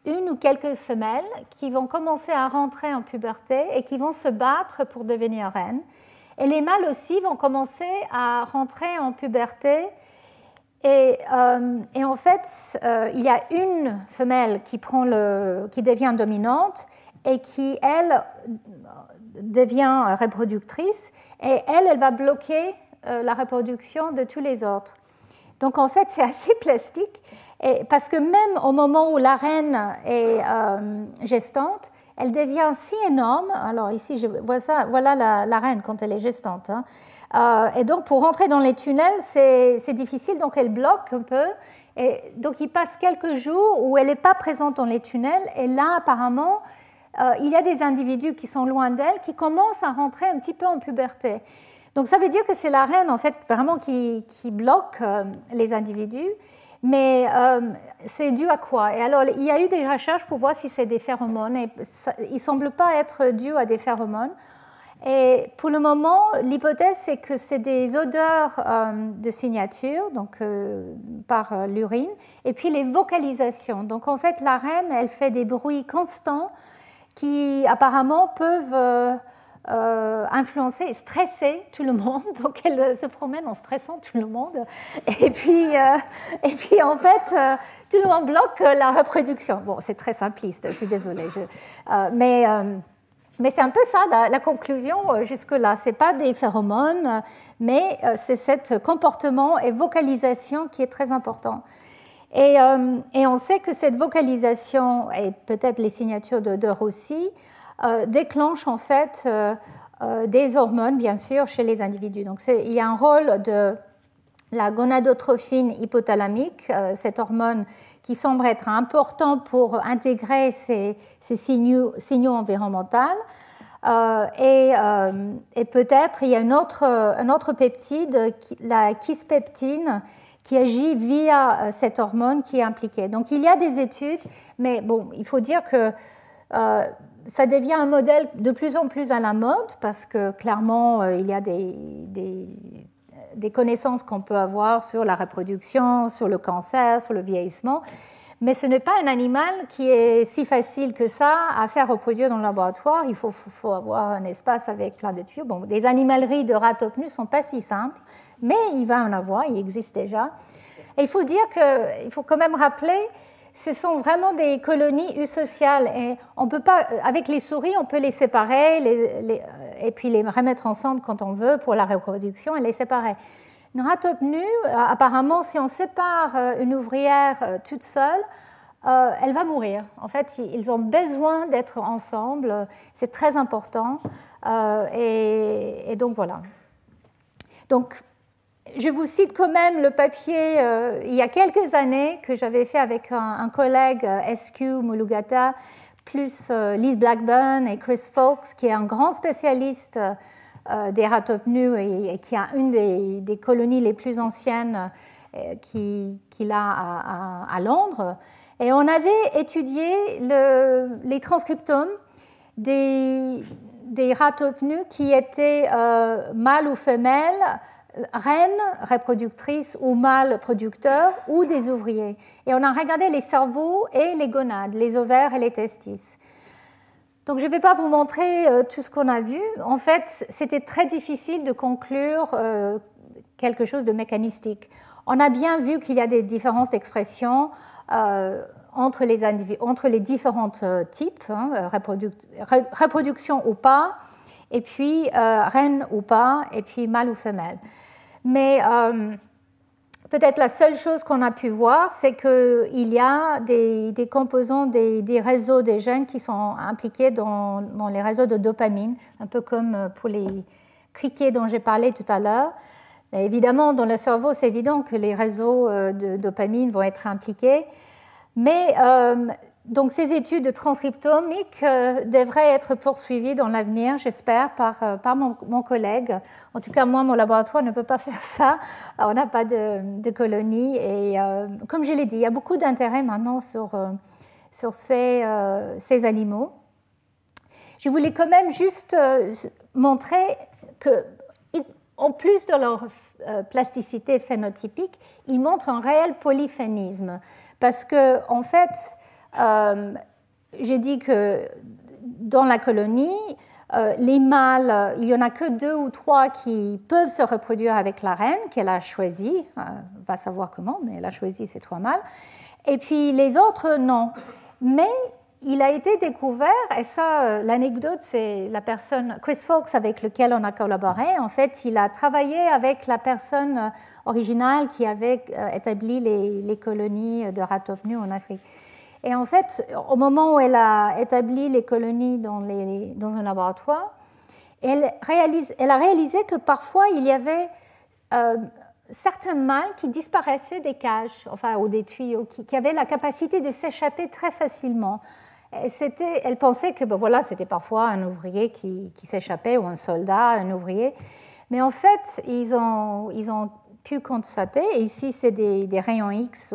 [SPEAKER 1] une ou quelques femelles qui vont commencer à rentrer en puberté et qui vont se battre pour devenir reine. Et les mâles aussi vont commencer à rentrer en puberté. Et en fait, il y a une femelle qui devient dominante et qui, elle, devient reproductrice et elle va bloquer la reproduction de tous les autres. Donc en fait, c'est assez plastique parce que même au moment où la reine est gestante, elle devient si énorme. Alors ici, je vois ça, voilà la reine quand elle est gestante. Et donc pour rentrer dans les tunnels, c'est difficile, donc elle bloque un peu. Et donc il passe quelques jours où elle n'est pas présente dans les tunnels et là apparemment, il y a des individus qui sont loin d'elle, qui commencent à rentrer un petit peu en puberté. Donc ça veut dire que c'est la reine en fait vraiment qui bloque les individus, mais c'est dû à quoi? Et alors il y a eu des recherches pour voir si c'est des phéromones, et il ne semble pas être dû à des phéromones. Et pour le moment, l'hypothèse c'est que c'est des odeurs de signature, donc par l'urine, et puis les vocalisations. Donc en fait la reine, elle fait des bruits constants qui apparemment peuvent influencer, stresser tout le monde. Donc elle se promène en stressant tout le monde. Et puis en fait, tout le monde bloque la reproduction. Bon, c'est très simpliste, je suis désolée. Mais c'est un peu ça la conclusion jusque-là. Ce n'est pas des phéromones, mais c'est ce comportement et vocalisation qui est très important. Et on sait que cette vocalisation, et peut-être les signatures de Rossi, déclenchent en fait des hormones, bien sûr, chez les individus. Donc il y a un rôle de la gonadotrophine hypothalamique, cette hormone qui semble être important pour intégrer ces signaux environnementaux. Et peut-être il y a un autre peptide, la kispeptine, qui agit via cette hormone qui est impliquée. Donc il y a des études, mais bon, il faut dire que ça devient un modèle de plus en plus à la mode parce que clairement il y a des connaissances qu'on peut avoir sur la reproduction, sur le cancer, sur le vieillissement, mais ce n'est pas un animal qui est si facile que ça à faire reproduire dans le laboratoire. Il faut avoir un espace avec plein de tuyaux. Bon, des animaleries de ratopnus ne sont pas si simples, mais il va en avoir, il existe déjà. Et il faut dire qu'il faut quand même rappeler, ce sont vraiment des colonies eusociales. Et on peut pas, avec les souris, on peut les séparer et puis les remettre ensemble quand on veut pour la reproduction et les séparer. Une ratopnue, apparemment, si on sépare une ouvrière toute seule, elle va mourir. En fait, ils ont besoin d'être ensemble. C'est très important. Et donc, voilà. Donc, je vous cite quand même le papier il y a quelques années que j'avais fait avec un collègue, SQ Mulugata, plus Liz Blackburn et Chris Fawkes, qui est un grand spécialiste des ratopnus et qui a une des colonies les plus anciennes qu'il a à Londres. Et on avait étudié les transcriptomes des ratopnus qui étaient mâles ou femelles, reines reproductrices ou mâles producteurs ou des ouvriers. Et on a regardé les cerveaux et les gonades, les ovaires et les testis. Donc je ne vais pas vous montrer tout ce qu'on a vu. En fait, c'était très difficile de conclure quelque chose de mécanistique. On a bien vu qu'il y a des différences d'expression entre les différents types, reproduction ou pas, et puis reine ou pas, et puis mâle ou femelle. Mais peut-être la seule chose qu'on a pu voir, c'est qu'il y a des composants des réseaux des gènes qui sont impliqués dans les réseaux de dopamine, un peu comme pour les criquets dont j'ai parlé tout à l'heure. Évidemment, dans le cerveau, c'est évident que les réseaux de dopamine vont être impliqués. Mais donc ces études transcriptomiques devraient être poursuivies dans l'avenir, j'espère, par mon collègue. En tout cas, moi, mon laboratoire ne peut pas faire ça. On n'a pas de colonie. Et comme je l'ai dit, il y a beaucoup d'intérêt maintenant sur ces animaux. Je voulais quand même juste montrer qu'en plus de leur plasticité phénotypique, ils montrent un réel polyphénisme. Parce que, en fait, j'ai dit que dans la colonie, les mâles, il n'y en a que 2 ou 3 qui peuvent se reproduire avec la reine qu'elle a choisie. On va savoir comment, mais elle a choisi ces 3 mâles. Et puis les autres, non. Mais il a été découvert, et ça, l'anecdote, c'est la personne, Chris Fawkes, avec lequel on a collaboré. En fait, il a travaillé avec la personne originale qui avait établi les colonies de ratopnus en Afrique. Et en fait, au moment où elle a établi les colonies dans un laboratoire, elle a réalisé que parfois il y avait certains mâles qui disparaissaient des cages, enfin, ou des tuyaux, qui avaient la capacité de s'échapper très facilement. Elle pensait que voilà, c'était parfois un ouvrier qui s'échappait ou un soldat, un ouvrier. Mais en fait, ils ont pu constater, et ici c'est des rayons X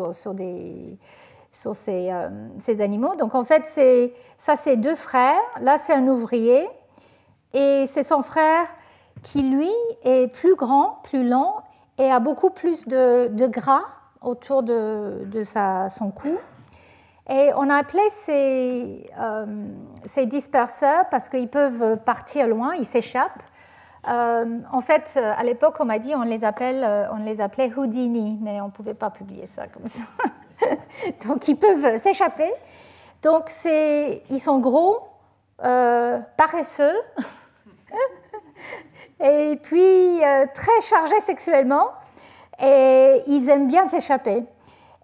[SPEAKER 1] sur ces animaux. Donc en fait, ça c'est 2 frères. Là, c'est un ouvrier. Et c'est son frère qui, lui, est plus grand, plus lent et a beaucoup plus de gras autour de son cou. Et on a appelé ces disperseurs parce qu'ils peuvent partir loin, ils s'échappent. En fait, à l'époque, on m'a dit on les appelait Houdini, mais on ne pouvait pas publier ça comme ça. Donc, ils peuvent s'échapper. Donc, ils sont gros, paresseux, et puis très chargés sexuellement, et ils aiment bien s'échapper.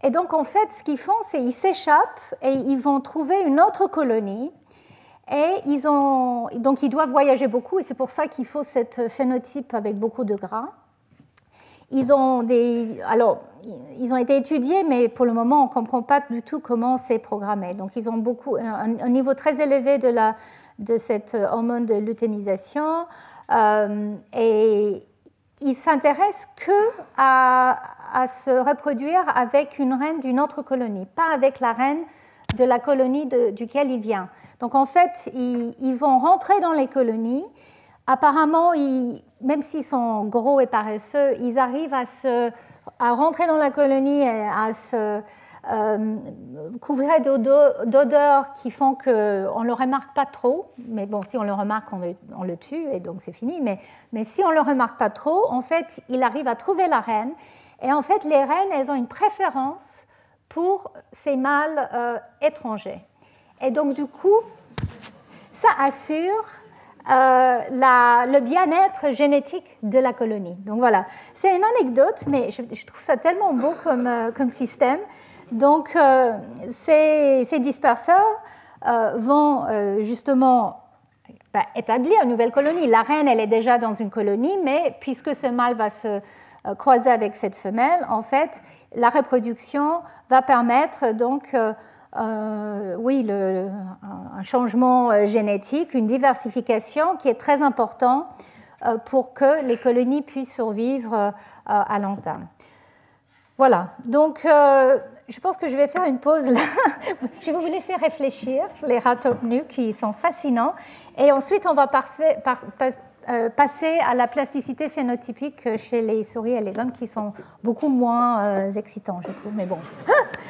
[SPEAKER 1] Et donc, en fait, ce qu'ils font, c'est qu'ils s'échappent et ils vont trouver une autre colonie. Et donc, ils doivent voyager beaucoup, et c'est pour ça qu'il faut cette phénotype avec beaucoup de gras. Ils ont été étudiés, mais pour le moment, on ne comprend pas du tout comment c'est programmé. Donc, ils ont un niveau très élevé de cette hormone de luteinisation, et ils s'intéressent qu'à se reproduire avec une reine d'une autre colonie, pas avec la reine de la colonie duquel il vient. Donc, en fait, ils vont rentrer dans les colonies. Apparemment, même s'ils sont gros et paresseux, ils arrivent à rentrer dans la colonie et à se couvrir d'odeurs qui font qu'on ne le remarque pas trop. Mais bon, si on le remarque, on le tue, et donc c'est fini. Mais si on ne le remarque pas trop, en fait, il arrive à trouver la reine. Et en fait, les reines, elles ont une préférence pour ces mâles étrangers. Et donc, du coup, ça assure le bien-être génétique de la colonie. Donc voilà, c'est une anecdote, mais je trouve ça tellement beau comme système. Donc, ces disperseurs vont justement établir une nouvelle colonie. La reine, elle est déjà dans une colonie, mais puisque ce mâle va se croiser avec cette femelle, en fait, la reproduction va permettre donc un changement génétique, une diversification qui est très important pour que les colonies puissent survivre à long terme. Voilà, donc je pense que je vais faire une pause là. Je vais vous laisser réfléchir sur les rats tortues qui sont fascinants, et ensuite on va passer à la plasticité phénotypique chez les souris et les hommes qui sont beaucoup moins excitants, je trouve, mais bon.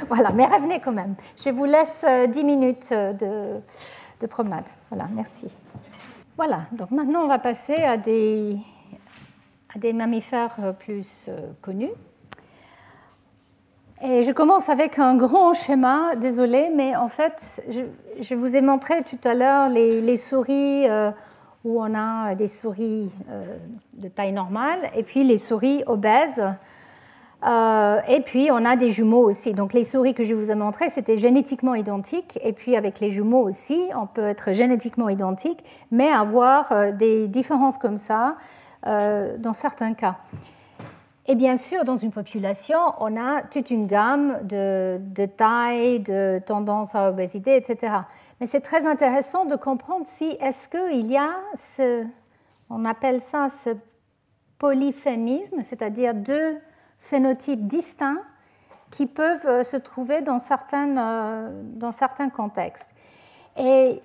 [SPEAKER 1] Voilà, mais revenez quand même. Je vous laisse 10 minutes de promenade. Voilà, merci. Voilà, donc maintenant on va passer à des mammifères plus connus. Et je commence avec un grand schéma, désolé, mais en fait, je vous ai montré tout à l'heure les souris où on a des souris de taille normale, et puis les souris obèses, et puis on a des jumeaux aussi. Donc les souris que je vous ai montrées, c'était génétiquement identique, et puis avec les jumeaux aussi, on peut être génétiquement identique, mais avoir des différences comme ça dans certains cas. Et bien sûr, dans une population, on a toute une gamme de taille, de tendance à l'obésité, etc. Mais c'est très intéressant de comprendre si est-ce qu'il y a on appelle ça ce polyphénisme, c'est-à-dire deux phénotypes distincts qui peuvent se trouver dans certains contextes. Et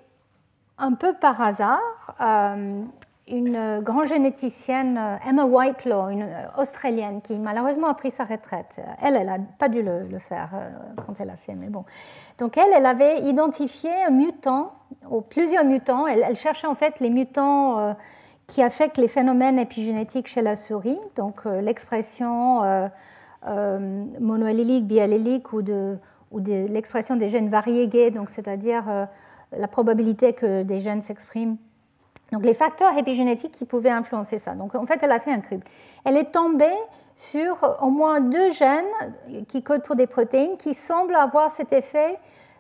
[SPEAKER 1] un peu par hasard, une grande généticienne, Emma Whitelaw, une Australienne, qui malheureusement a pris sa retraite. Elle n'a pas dû le faire quand elle a fait, mais bon. Donc elle avait identifié un mutant, ou plusieurs mutants. Elle cherchait en fait les mutants qui affectent les phénomènes épigénétiques chez la souris, donc l'expression monoallélique, biallélique ou l'expression des gènes variés gays, donc c'est-à-dire la probabilité que des gènes s'expriment. Donc les facteurs épigénétiques qui pouvaient influencer ça. Donc en fait, elle a fait un crible. Elle est tombée sur au moins 2 gènes qui codent pour des protéines qui semblent avoir cet effet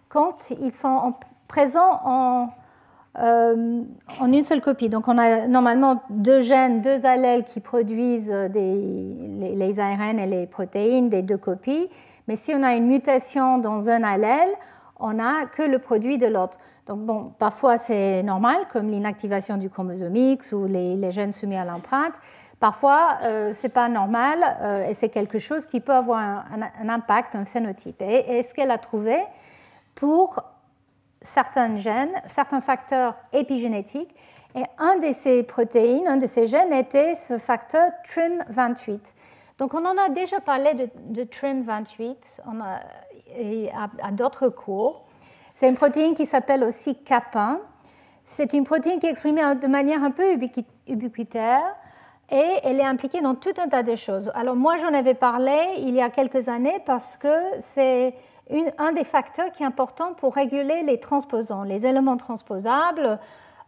[SPEAKER 1] quand ils sont présents en une seule copie. Donc on a normalement 2 gènes, 2 allèles qui produisent les ARN et les protéines des 2 copies. Mais si on a une mutation dans un allèle, on n'a que le produit de l'autre. Donc bon, parfois c'est normal, comme l'inactivation du chromosome X ou les gènes soumis à l'empreinte. Parfois, ce n'est pas normal et c'est quelque chose qui peut avoir un impact, un phénotype. Et ce qu'elle a trouvé pour certains gènes, certains facteurs épigénétiques, et un de ces protéines, un de ces gènes était ce facteur TRIM28. Donc on en a déjà parlé de TRIM28. et à d'autres cours. C'est une protéine qui s'appelle aussi CAP1. C'est une protéine qui est exprimée de manière un peu ubiquitaire et elle est impliquée dans tout un tas de choses. Alors moi, j'en avais parlé il y a quelques années parce que c'est un des facteurs qui est important pour réguler les transposants, les éléments transposables.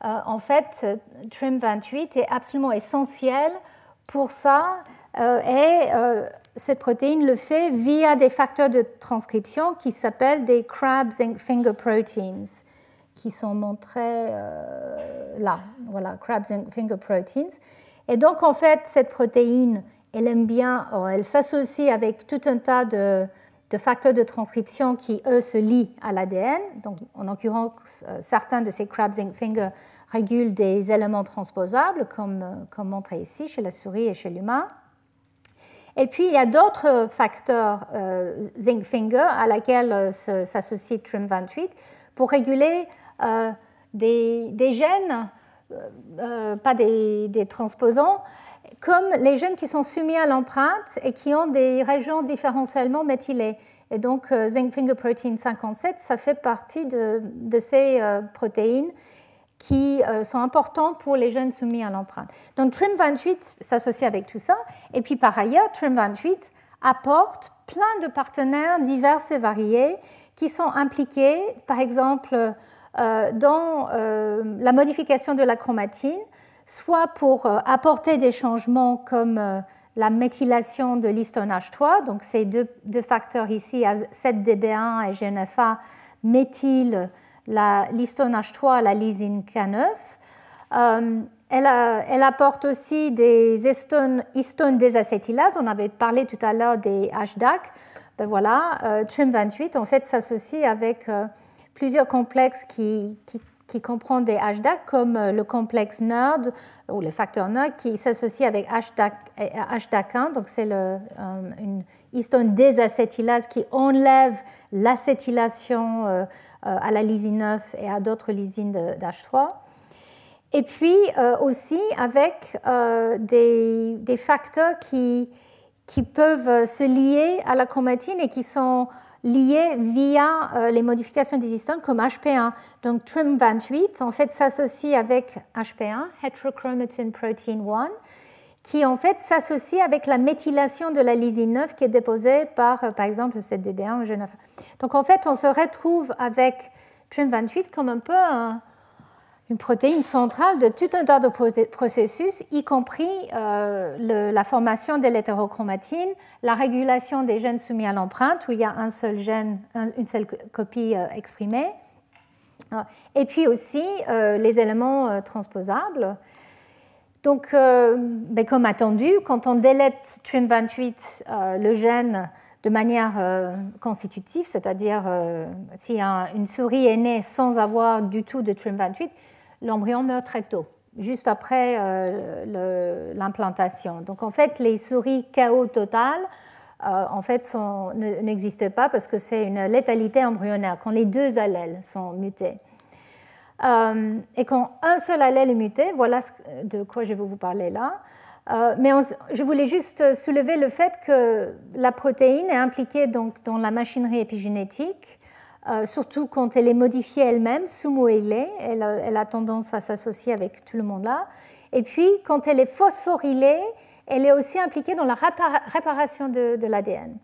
[SPEAKER 1] En fait, TRIM28 est absolument essentiel pour ça cette protéine le fait via des facteurs de transcription qui s'appellent des crab zinc finger proteins, qui sont montrés là. Voilà, crab zinc finger proteins. Et donc, en fait, cette protéine, elle aime bien, elle s'associe avec tout un tas de facteurs de transcription qui, eux, se lient à l'ADN. Donc, en l'occurrence, certains de ces crab zinc finger régulent des éléments transposables, comme montré ici chez la souris et chez l'humain. Et puis, il y a d'autres facteurs zinc finger à laquelle s'associe TRIM28 pour réguler des gènes, pas des transposants, comme les gènes qui sont soumis à l'empreinte et qui ont des régions différentiellement méthylées. Et donc, zinc finger protein 57, ça fait partie de ces protéines qui sont importants pour les gènes soumis à l'empreinte. Donc TRIM28 s'associe avec tout ça. Et puis par ailleurs, TRIM28 apporte plein de partenaires divers et variés qui sont impliqués, par exemple, dans la modification de la chromatine, soit pour apporter des changements comme la méthylation de l'histone H3, donc ces deux facteurs ici, 7DB1 et GNFA, méthylent l'histone H3 à la lysine K9. Elle apporte aussi des histones désacétylases. On avait parlé tout à l'heure des HDAC. Ben voilà, TRIM28 en fait s'associe avec plusieurs complexes qui comprennent des HDAC, comme le complexe NERD ou le facteur NERD qui s'associe avec HDAC1. Donc c'est une histone désacétylase qui enlève l'acétylation à la lysine 9 et à d'autres lysines d'H3. Et puis aussi avec des facteurs qui peuvent se lier à la chromatine et qui sont liés via les modifications des histones comme HP1. Donc TRIM28 en fait s'associe avec HP1, Heterochromatin Protein 1, qui en fait s'associe avec la méthylation de la lysine 9 qui est déposée par exemple, 7DB1 ou GNFA. Donc en fait, on se retrouve avec TRIM28 comme un peu une protéine centrale de tout un tas de processus, y compris la formation de l'hétérochromatine, la régulation des gènes soumis à l'empreinte, où il y a un seul gène, une seule copie exprimée, et puis aussi les éléments transposables. Donc, comme attendu, quand on délète TRIM28, le gène de manière constitutive, c'est-à-dire si une souris est née sans avoir du tout de TRIM28, l'embryon meurt très tôt, juste après l'implantation. Donc en fait, les souris KO totales en fait, n'existent pas parce que c'est une létalité embryonnaire, quand les deux allèles sont mutés. Et quand un seul allèle est muté, voilà de quoi je vais vous parler là. Mais je voulais juste soulever le fait que la protéine est impliquée donc dans la machinerie épigénétique, surtout quand elle est modifiée elle-même, sous-moélée, elle a tendance à s'associer avec tout le monde là. Et puis, quand elle est phosphorylée, elle est aussi impliquée dans la réparation de l'ADN.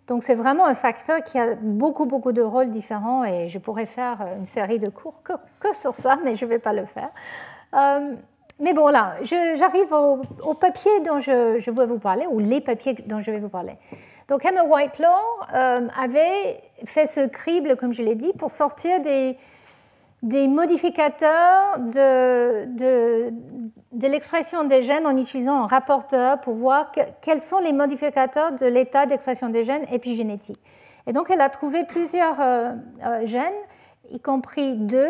[SPEAKER 1] Donc, c'est vraiment un facteur qui a beaucoup de rôles différents et je pourrais faire une série de cours que sur ça, mais je ne vais pas le faire. Mais bon, là, j'arrive au papier dont je veux vous parler, ou les papiers dont je vais vous parler. Donc, Emma Whitelaw avait fait ce crible, comme je l'ai dit, pour sortir des modificateurs de l'expression des gènes en utilisant un rapporteur pour voir quels sont les modificateurs de l'état d'expression des gènes épigénétiques. Et donc, elle a trouvé plusieurs gènes, y compris deux,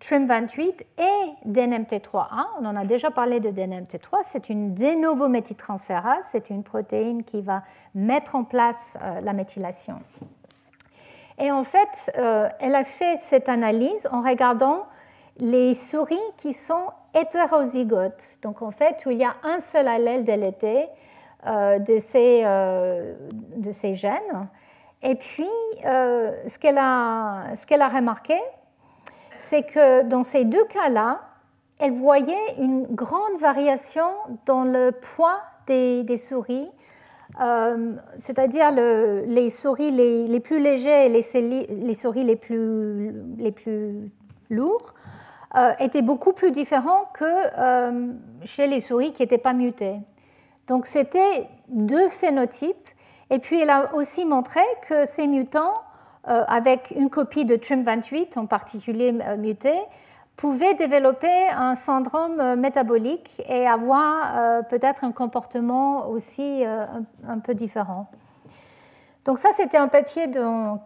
[SPEAKER 1] TRIM28 et DNMT3A. On en a déjà parlé de DNMT3. C'est une de novo méthyltransférase. C'est une protéine qui va mettre en place la méthylation. Et en fait, elle a fait cette analyse en regardant les souris qui sont hétérozygotes. Donc en fait, où il y a un seul allèle délété de ces gènes. Et puis, ce qu'elle a remarqué, c'est que dans ces deux cas-là, elle voyait une grande variation dans le poids des souris, c'est-à-dire les souris les plus légers et les souris les plus lourds étaient beaucoup plus différents que chez les souris qui n'étaient pas mutées. Donc c'était deux phénotypes. Et puis elle a aussi montré que ces mutants, avec une copie de TRIM28 en particulier mutée, pouvaient développer un syndrome métabolique et avoir peut-être un comportement aussi un peu différent. Donc ça, c'était un papier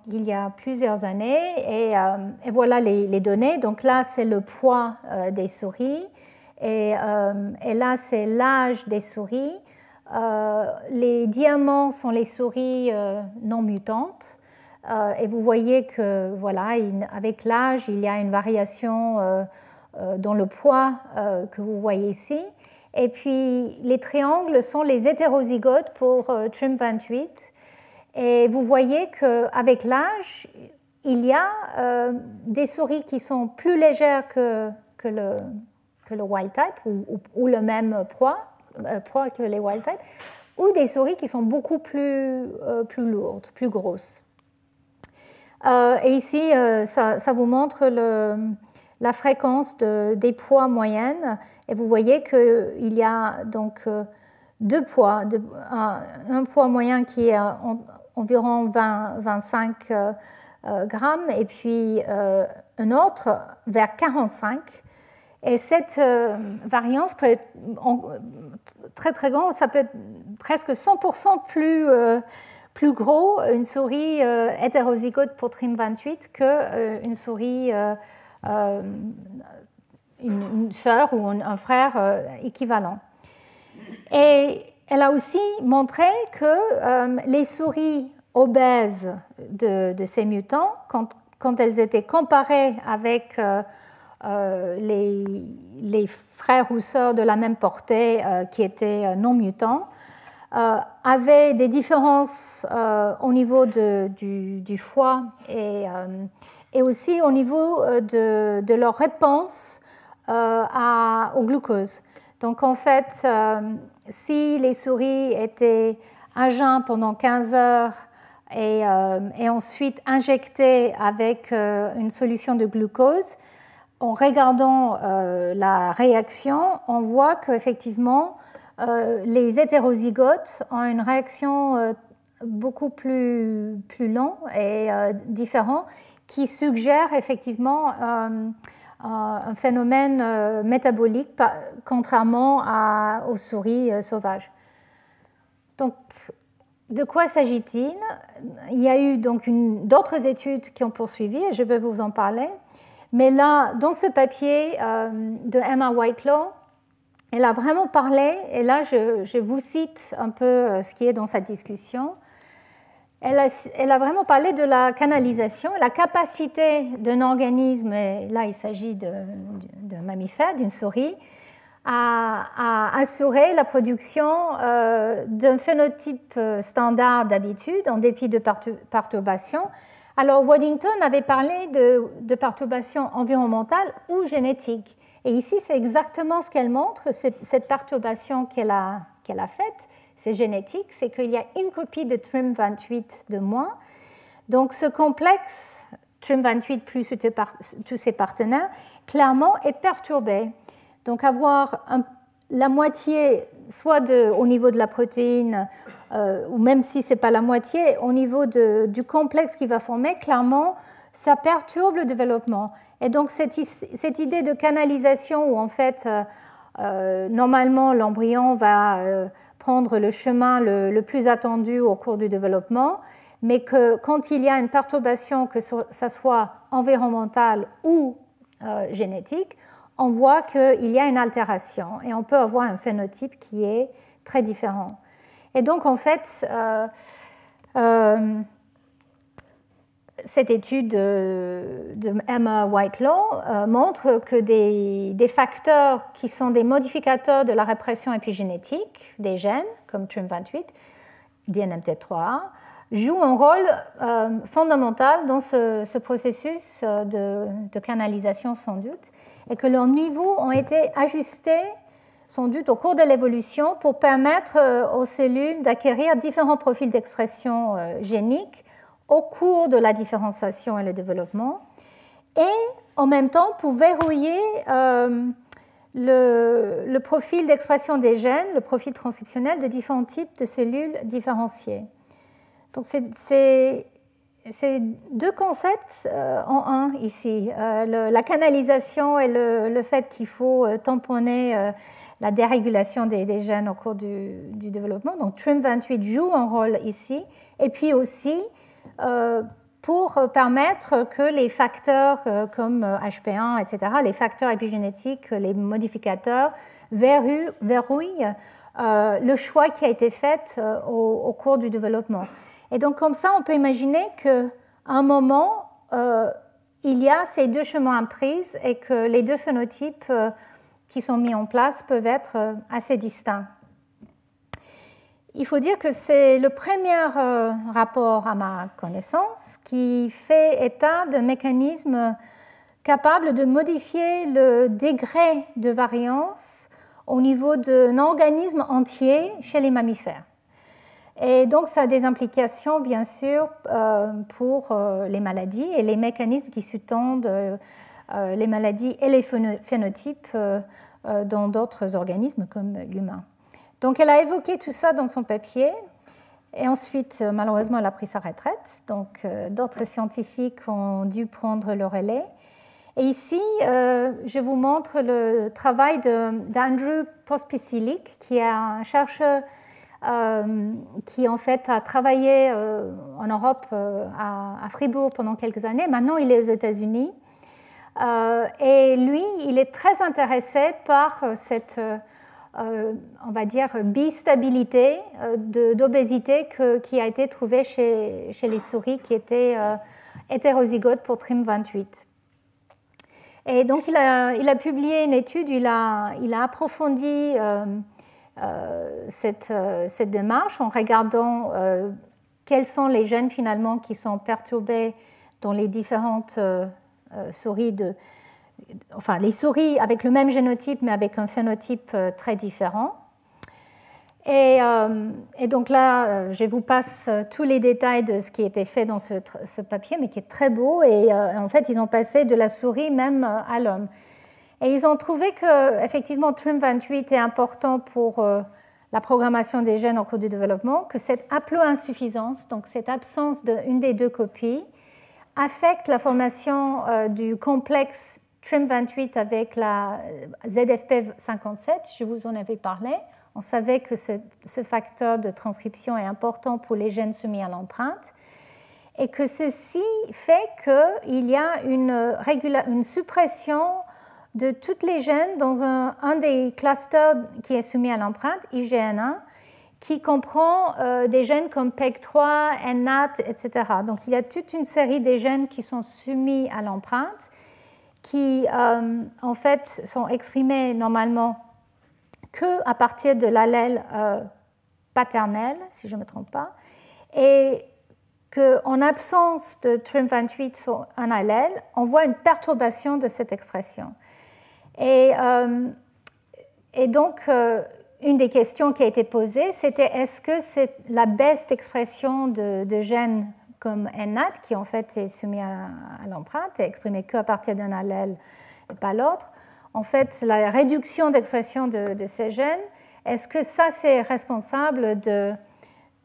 [SPEAKER 1] il y a plusieurs années et voilà les données. Donc là, c'est le poids des souris et là, c'est l'âge des souris. Les diamants sont les souris non mutantes. Et vous voyez que voilà, avec l'âge, il y a une variation dans le poids que vous voyez ici. Et puis les triangles sont les hétérozygotes pour TRIM28. Et vous voyez qu'avec l'âge, il y a des souris qui sont plus légères que le wild type ou le même poids que les wild type, ou des souris qui sont beaucoup plus lourdes, plus grosses. Et ici, ça vous montre la fréquence des poids moyennes. Et vous voyez qu'il y a donc deux poids. Un poids moyen qui est environ 20-25 grammes et puis un autre vers 45. Et cette variance peut être très très grande. Ça peut être presque 100% plus gros une souris hétérozygote pour TRIM28 qu'une souris, une sœur ou un frère équivalent. Et elle a aussi montré que les souris obèses de ces mutants, quand elles étaient comparées avec les frères ou sœurs de la même portée qui étaient non mutants, avaient des différences au niveau du foie et aussi au niveau de leur réponse au glucose. Donc en fait, si les souris étaient à jeun pendant 15 heures et ensuite injectées avec une solution de glucose, en regardant la réaction, on voit qu'effectivement, les hétérozygotes ont une réaction beaucoup plus lente et différente qui suggère effectivement un phénomène métabolique contrairement aux souris sauvages. Donc, de quoi s'agit-il? Il y a eu donc d'autres études qui ont poursuivi et je vais vous en parler. Mais là, dans ce papier de Emma Whitelaw, elle a vraiment parlé, et là je vous cite un peu ce qui est dans cette discussion. Elle a vraiment parlé de la canalisation, la capacité d'un organisme, et là il s'agit d'un mammifère, d'une souris, à assurer la production d'un phénotype standard d'habitude en dépit de perturbations. Alors Waddington avait parlé de perturbations environnementales ou génétiques. Et ici, c'est exactement ce qu'elle montre, cette perturbation qu'elle a faite, c'est génétique, c'est qu'il y a une copie de TRIM28 de moins. Donc ce complexe, TRIM28 plus tous ses partenaires, clairement est perturbé. Donc avoir la moitié, soit au niveau de la protéine, ou même si ce n'est pas la moitié, au niveau du complexe qui va former, clairement, ça perturbe le développement. Et donc cette idée de canalisation où en fait, normalement, l'embryon va prendre le chemin le plus attendu au cours du développement, mais que quand il y a une perturbation, que ça soit environnementale ou génétique, on voit qu'il y a une altération et on peut avoir un phénotype qui est très différent. Et donc, en fait, cette étude de Emma Whitelaw montre que des facteurs qui sont des modificateurs de la répression épigénétique des gènes, comme TRIM28, DNMT3A, jouent un rôle fondamental dans ce processus de canalisation sans doute, et que leurs niveaux ont été ajustés sans doute au cours de l'évolution pour permettre aux cellules d'acquérir différents profils d'expression génique au cours de la différenciation et le développement, et en même temps pour verrouiller le profil d'expression des gènes, le profil transcriptionnel de différents types de cellules différenciées. Donc c'est deux concepts en un ici, la canalisation et le fait qu'il faut tamponner la dérégulation des gènes au cours du développement. Donc TRIM28 joue un rôle ici, et puis aussi pour permettre que les facteurs comme HP1, etc., les facteurs épigénétiques, les modificateurs, verrouillent le choix qui a été fait au cours du développement. Et donc comme ça, on peut imaginer qu'à un moment, il y a ces deux chemins pris et que les deux phénotypes qui sont mis en place peuvent être assez distincts. Il faut dire que c'est le premier rapport à ma connaissance qui fait état de mécanismes capables de modifier le degré de variance au niveau d'un organisme entier chez les mammifères. Et donc, ça a des implications, bien sûr, pour les maladies et les mécanismes qui sous-tendent les maladies et les phénotypes dans d'autres organismes comme l'humain. Donc, elle a évoqué tout ça dans son papier, et ensuite, malheureusement, elle a pris sa retraite. Donc, d'autres scientifiques ont dû prendre le relais. Et ici, je vous montre le travail d'Andrew Pospisil, qui est un chercheur qui, en fait, a travaillé en Europe, à Fribourg, pendant quelques années. Maintenant, il est aux États-Unis. Et lui, il est très intéressé par cette on va dire, bistabilité d'obésité qui a été trouvée chez les souris qui étaient hétérozygotes pour TRIM28. Et donc, il a publié une étude, il a approfondi cette démarche en regardant quels sont les gènes finalement qui sont perturbés dans les différentes souris enfin, les souris avec le même génotype, mais avec un phénotype très différent. Et donc là, je vous passe tous les détails de ce qui a été fait dans ce papier, mais qui est très beau. Et en fait, ils ont passé de la souris même à l'homme. Et ils ont trouvé qu'effectivement, TRIM28 est important pour la programmation des gènes au cours du développement, que cette haploinsuffisance, donc cette absence d'une des deux copies, affecte la formation du complexe TRIM28 avec la ZFP57, je vous en avais parlé. On savait que ce facteur de transcription est important pour les gènes soumis à l'empreinte et que ceci fait qu'il y a une suppression de tous les gènes dans un des clusters qui est soumis à l'empreinte, IGN1, qui comprend des gènes comme PEG3, NAT, etc. Donc il y a toute une série de gènes qui sont soumis à l'empreinte qui en fait sont exprimés normalement qu'à partir de l'allèle paternel, si je ne me trompe pas, et qu'en absence de TRIM28 sur un allèle, on voit une perturbation de cette expression. Et donc, une des questions qui a été posée, c'était est-ce que c'est la baisse d'expression de gènes comme NAT, qui en fait est soumis à l'empreinte, et exprimé qu'à partir d'un allèle et pas l'autre. En fait, la réduction d'expression de ces gènes, est-ce que ça c'est responsable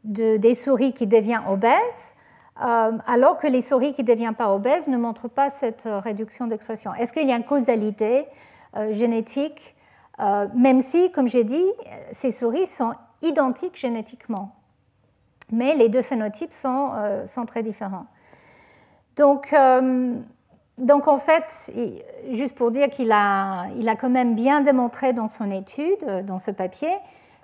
[SPEAKER 1] des souris qui deviennent obèses, alors que les souris qui ne deviennent pas obèses ne montrent pas cette réduction d'expression? Est-ce qu'il y a une causalité génétique, même si, comme j'ai dit, ces souris sont identiques génétiquement? Mais les deux phénotypes sont très différents. Donc en fait, juste pour dire qu'il a quand même bien démontré dans son étude, dans ce papier,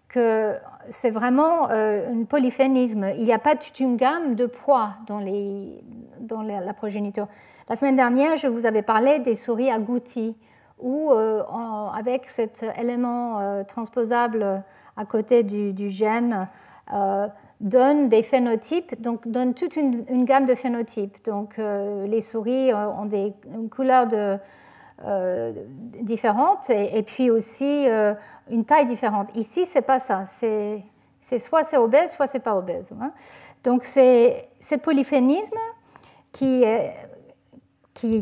[SPEAKER 1] que c'est vraiment un polyphénisme. Il n'y a pas toute une gamme de poids dans la progéniture. La semaine dernière, je vous avais parlé des souris agouties, où avec cet élément transposable à côté du gène, donne des phénotypes, donc donne toute une gamme de phénotypes. Donc les souris ont une couleur différente et puis aussi une taille différente. Ici, c'est pas ça. C'est soit c'est obèse, soit c'est pas obèse. Hein. Donc c'est ce polyphénisme qui est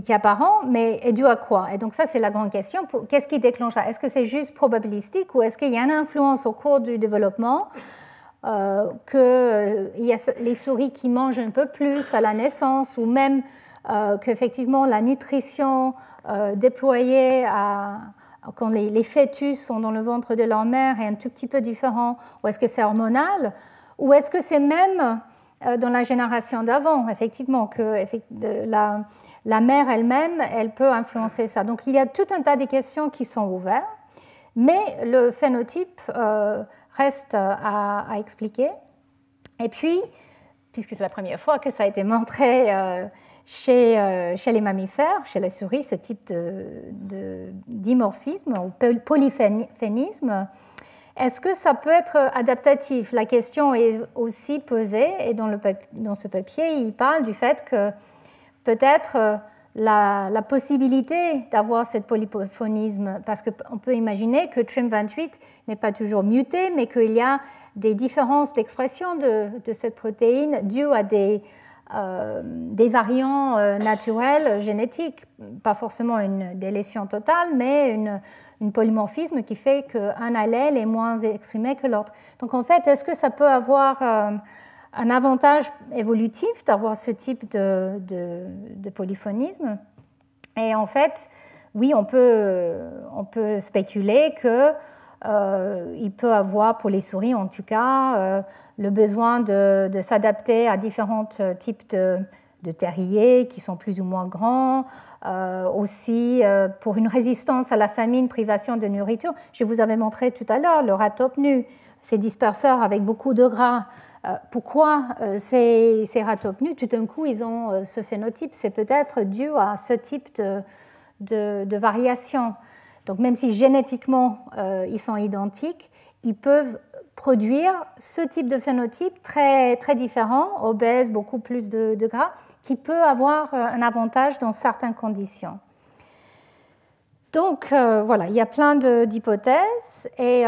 [SPEAKER 1] apparent, mais est dû à quoi? Et donc ça, c'est la grande question. Qu'est-ce qui déclenche ça? Est-ce que c'est juste probabilistique ou est-ce qu'il y a une influence au cours du développement qu'il y a les souris qui mangent un peu plus à la naissance ou même qu'effectivement la nutrition déployée quand les fœtus sont dans le ventre de leur mère est un tout petit peu différent, ou est-ce que c'est hormonal, ou est-ce que c'est même dans la génération d'avant, effectivement, que la mère elle-même, elle peut influencer ça. Donc il y a tout un tas de questions qui sont ouvertes, mais le phénotype reste à expliquer. Et puis, puisque c'est la première fois que ça a été montré chez les mammifères, chez les souris, ce type de dimorphisme ou polyphénisme, est-ce que ça peut être adaptatif? La question est aussi posée, et dans ce papier, il parle du fait que peut-être la possibilité d'avoir ce polyphonisme, parce qu'on peut imaginer que TRIM28 n'est pas toujours muté, mais qu'il y a des différences d'expression de cette protéine dues à des variants naturels génétiques, pas forcément une délétion totale, mais un polymorphisme qui fait qu'un allèle est moins exprimé que l'autre. Donc en fait, est-ce que ça peut avoir un avantage évolutif d'avoir ce type de polyphonisme? Et en fait, oui, on peut spéculer qu'il peut avoir, pour les souris en tout cas, le besoin de s'adapter à différents types de terriers qui sont plus ou moins grands, aussi pour une résistance à la famine, privation de nourriture. Je vous avais montré tout à l'heure le ratopnu, ces disperseurs avec beaucoup de gras. Pourquoi ces ratopnus, tout d'un coup, ils ont ce phénotype? C'est peut-être dû à ce type de variation. Donc même si génétiquement ils sont identiques, ils peuvent produire ce type de phénotype très, très différent, obèse, beaucoup plus de gras, qui peut avoir un avantage dans certaines conditions. Donc voilà, il y a plein d'hypothèses et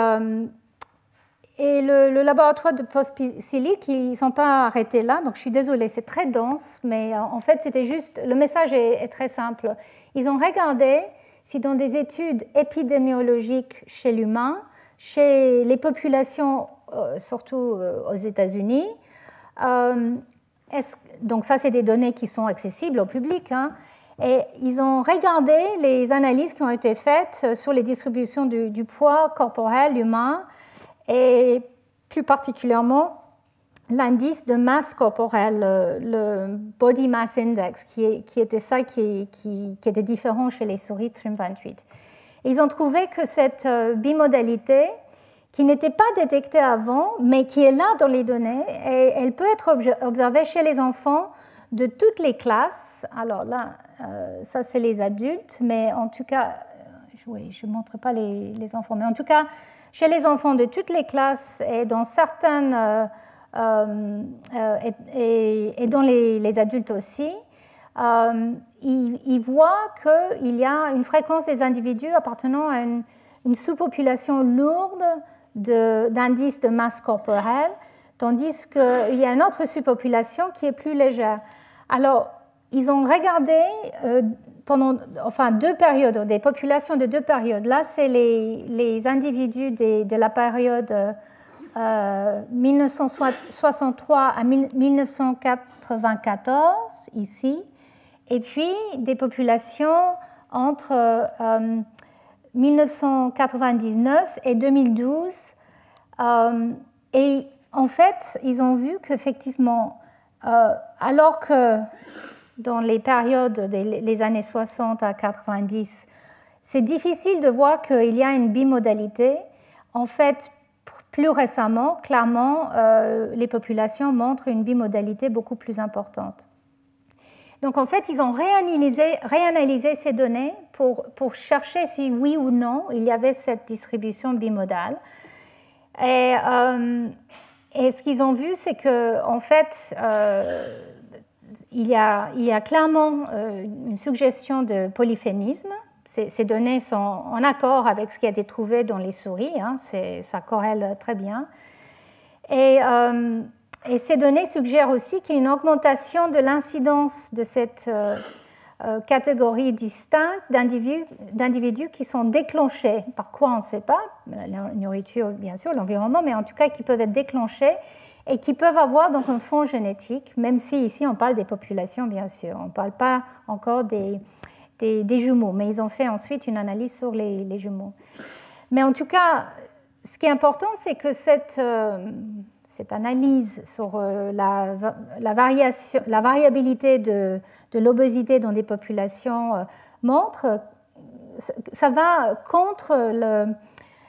[SPEAKER 1] le laboratoire de Post-Silic, ils ne sont pas arrêtés là, donc je suis désolée, c'est très dense, mais en fait c'était juste, le message est très simple. Ils ont regardé si dans des études épidémiologiques chez l'humain, chez les populations, surtout aux États-Unis, donc ça c'est des données qui sont accessibles au public, hein, et ils ont regardé les analyses qui ont été faites sur les distributions du poids corporel humain et plus particulièrement l'indice de masse corporelle, le Body Mass Index, qui était ça qui était différent chez les souris TRIM28. Et ils ont trouvé que cette bimodalité, qui n'était pas détectée avant, mais qui est là dans les données, et elle peut être observée chez les enfants de toutes les classes. Alors là, ça c'est les adultes, mais en tout cas, oui, je ne montre pas les enfants, mais en tout cas, chez les enfants de toutes les classes et dans certaines et dans les adultes aussi, ils voient qu'il y a une fréquence des individus appartenant à une sous-population lourde d'indices de masse corporelle, tandis qu'il y a une autre sous-population qui est plus légère. Alors, ils ont regardé pendant deux périodes, des populations de deux périodes. Là, c'est les individus de la période 1963 à 1994, ici, et puis des populations entre 1999 et 2012. Et en fait, ils ont vu qu'effectivement, alors que dans les périodes des années 60 à 90, c'est difficile de voir qu'il y a une bimodalité. En fait, plus récemment, clairement, les populations montrent une bimodalité beaucoup plus importante. Donc, en fait, ils ont réanalysé ces données pour chercher si oui ou non il y avait cette distribution bimodale. Et Et ce qu'ils ont vu, c'est qu'en fait, il y a clairement une suggestion de polyphénisme. Ces données sont en accord avec ce qui a été trouvé dans les souris, hein, ça corrèle très bien. Et ces données suggèrent aussi qu'il y a une augmentation de l'incidence de cette catégorie distincte d'individus qui sont déclenchés. Par quoi, on ne sait pas, la nourriture, bien sûr, l'environnement, mais en tout cas qui peuvent être déclenchés et qui peuvent avoir donc un fond génétique, même si ici on parle des populations, bien sûr. On ne parle pas encore des jumeaux, mais ils ont fait ensuite une analyse sur les jumeaux. Mais en tout cas, ce qui est important, c'est que cette analyse sur la variabilité de l'obésité dans des populations montre, ça va contre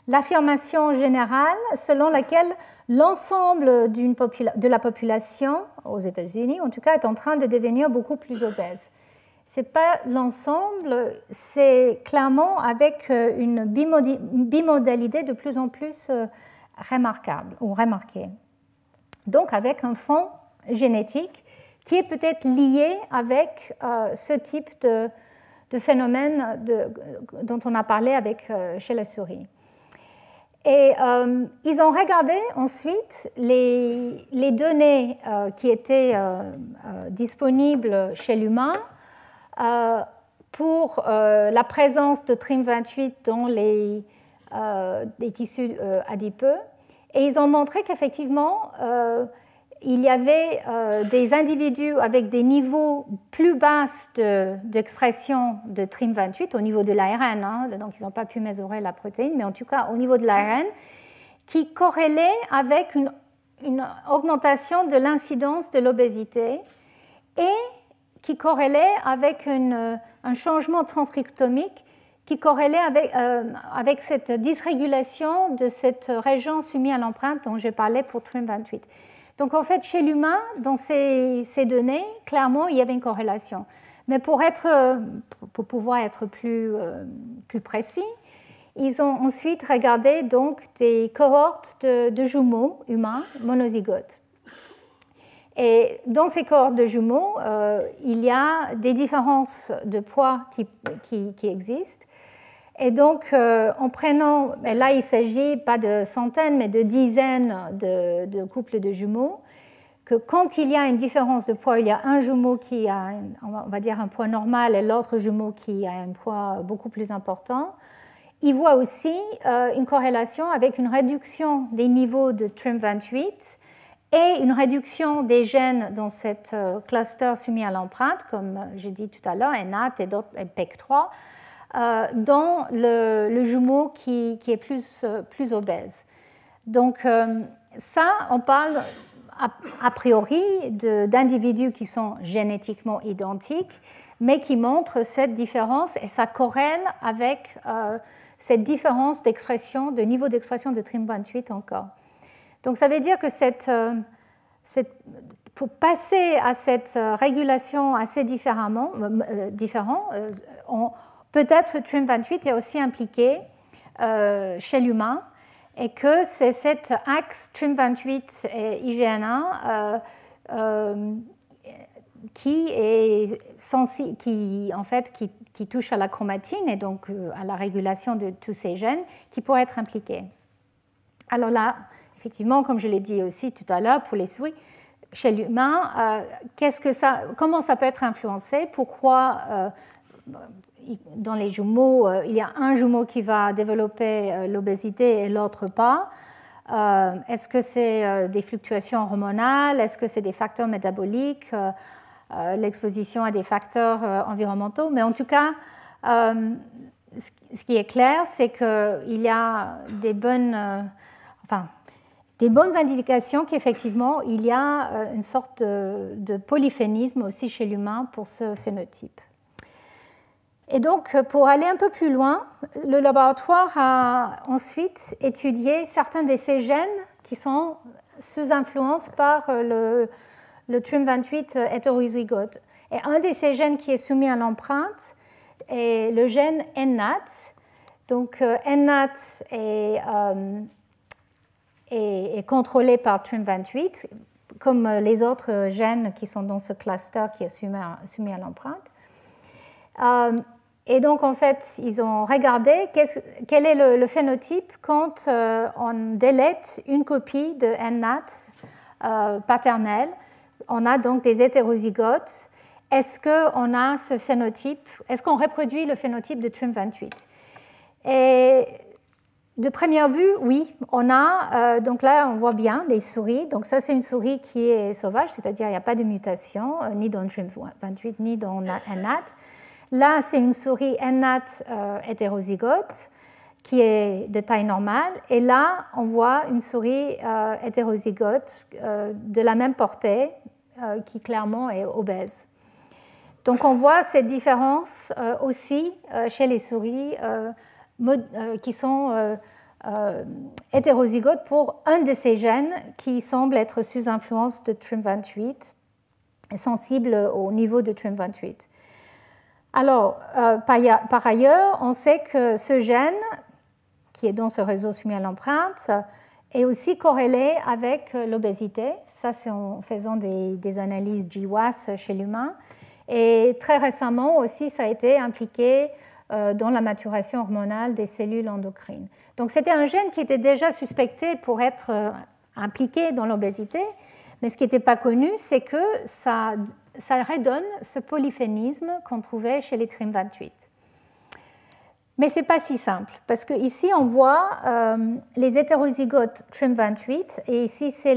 [SPEAKER 1] l'affirmation générale selon laquelle l'ensemble de la population, aux États-Unis en tout cas, est en train de devenir beaucoup plus obèse. Ce n'est pas l'ensemble, c'est clairement avec une bimodalité de plus en plus remarquable ou remarquée. Donc avec un fond génétique qui est peut-être lié avec ce type de phénomène dont on a parlé chez la souris. Et ils ont regardé ensuite les données qui étaient disponibles chez l'humain pour la présence de TRIM28 dans les tissus adipeux. Et ils ont montré qu'effectivement, il y avait des individus avec des niveaux plus bas d'expression de TRIM28 au niveau de l'ARN, hein, donc ils n'ont pas pu mesurer la protéine, mais en tout cas au niveau de l'ARN, qui corrélait avec une augmentation de l'incidence de l'obésité et qui corrélait avec un changement transcriptomique qui corrélait avec cette dysrégulation de cette région soumise à l'empreinte dont j'ai parlé pour TRIM28. Donc en fait, chez l'humain, dans ces données, clairement, il y avait une corrélation. Mais pour pouvoir être plus précis, ils ont ensuite regardé donc des cohortes de jumeaux humains monozygotes. Et dans ces cohortes de jumeaux, il y a des différences de poids qui existent. Et donc, en prenant, et là il ne s'agit pas de centaines, mais de dizaines de couples de jumeaux, que quand il y a une différence de poids, il y a un jumeau qui a, on va dire, un poids normal et l'autre jumeau qui a un poids beaucoup plus important, ils voient aussi une corrélation avec une réduction des niveaux de TRIM28 et une réduction des gènes dans cette cluster soumis à l'empreinte, comme j'ai dit tout à l'heure, NAT et PEC3, dans le jumeau qui est plus obèse. Donc ça, on parle a priori d'individus qui sont génétiquement identiques, mais qui montrent cette différence et ça corrèle avec cette différence d'expression, de niveau d'expression de TRIM28 encore. Donc ça veut dire que pour passer à cette régulation assez différent, peut-être TRIM28 est aussi impliqué chez l'humain et que c'est cet axe TRIM28 et IGN1 qui touche à la chromatine et donc à la régulation de tous ces gènes qui pourraient être impliqués. Alors là, effectivement, comme je l'ai dit aussi tout à l'heure pour les souris, chez l'humain, comment ça peut être influencé? Pourquoi dans les jumeaux, il y a un jumeau qui va développer l'obésité et l'autre pas? Est-ce que c'est des fluctuations hormonales? Est-ce que c'est des facteurs métaboliques? L'exposition à des facteurs environnementaux? Mais en tout cas, ce qui est clair, c'est qu'il y a des bonnes indications qu'effectivement, il y a une sorte de polyphénisme aussi chez l'humain pour ce phénotype. Et donc, pour aller un peu plus loin, le laboratoire a ensuite étudié certains de ces gènes qui sont sous influence par le TRIM28 hétérozygote. Et un de ces gènes qui est soumis à l'empreinte est le gène NAT. Donc, NAT est contrôlé par TRIM28, comme les autres gènes qui sont dans ce cluster qui est soumis à l'empreinte. Et donc, en fait, ils ont regardé quel est le phénotype quand on délète une copie de NNAT paternelle. On a donc des hétérozygotes. Est-ce qu'on a ce phénotype? Est-ce qu'on reproduit le phénotype de TRIM28? Et de première vue, oui, on a, donc là, on voit bien les souris. Donc ça, c'est une souris qui est sauvage, c'est-à-dire il n'y a pas de mutation, ni dans TRIM28, ni dans NNAT. Là, c'est une souris NNAT hétérozygote qui est de taille normale. Et là, on voit une souris hétérozygote de la même portée qui clairement est obèse. Donc on voit cette différence aussi chez les souris qui sont hétérozygotes pour un de ces gènes qui semble être sous influence de TRIM28, sensible au niveau de TRIM28. Alors, par ailleurs, on sait que ce gène, qui est dans ce réseau soumis à l'empreinte, est aussi corrélé avec l'obésité. Ça, c'est en faisant des analyses GWAS chez l'humain. Et très récemment aussi, ça a été impliqué dans la maturation hormonale des cellules endocrines. Donc, c'était un gène qui était déjà suspecté pour être impliqué dans l'obésité, mais ce qui n'était pas connu, c'est que ça redonne ce polyphénisme qu'on trouvait chez les TRIM28. Mais ce n'est pas si simple, parce qu'ici, on voit les hétérozygotes TRIM28, et ici, c'est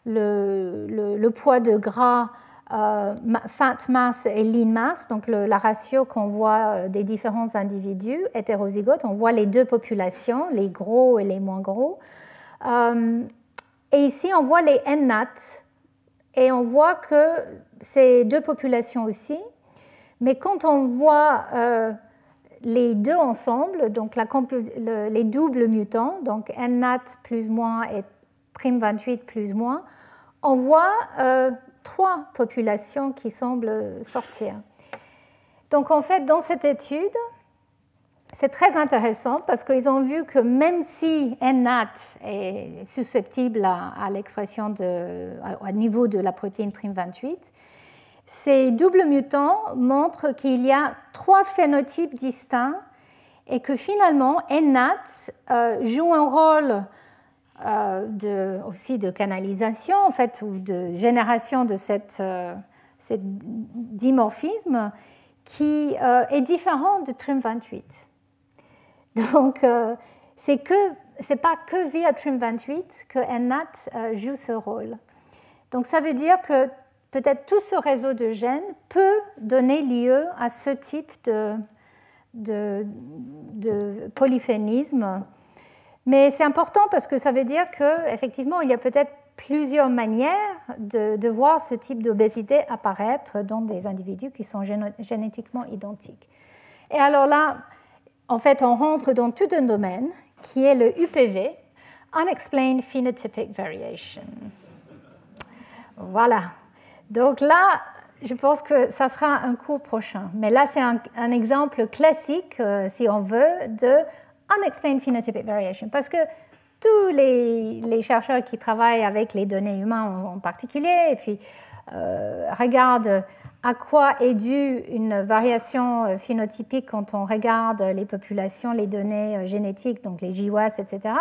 [SPEAKER 1] le poids de gras fat mass et lean mass, donc la ratio qu'on voit des différents individus hétérozygotes. On voit les deux populations, les gros et les moins gros. Et ici, on voit les NNAT, et on voit que c'est deux populations aussi. Mais quand on voit les deux ensemble, donc les doubles mutants, donc NNAT plus moins et TRIM28 plus moins, on voit trois populations qui semblent sortir. Donc en fait, dans cette étude, c'est très intéressant parce qu'ils ont vu que même si NNAT est susceptible à l'expression au niveau de la protéine TRIM28, ces doubles mutants montrent qu'il y a trois phénotypes distincts et que finalement NNAT joue un rôle aussi de canalisation en fait, ou de génération de cet dimorphisme qui est différent de TRIM28. Donc, c'est pas que via TRIM28 que NNAT joue ce rôle. Donc, ça veut dire que peut-être tout ce réseau de gènes peut donner lieu à ce type de polyphénisme. Mais c'est important parce que ça veut dire qu'effectivement, il y a peut-être plusieurs manières de voir ce type d'obésité apparaître dans des individus qui sont génétiquement identiques. Et alors là, en fait, on rentre dans tout un domaine qui est le UPV, Unexplained Phenotypic Variation. Voilà. Donc là, je pense que ça sera un cours prochain. Mais là, c'est un exemple classique, si on veut, de Unexplained Phenotypic Variation. Parce que tous les chercheurs qui travaillent avec les données humaines en particulier, et puis regardent à quoi est due une variation phénotypique quand on regarde les populations, les données génétiques, donc les GWAS, etc.,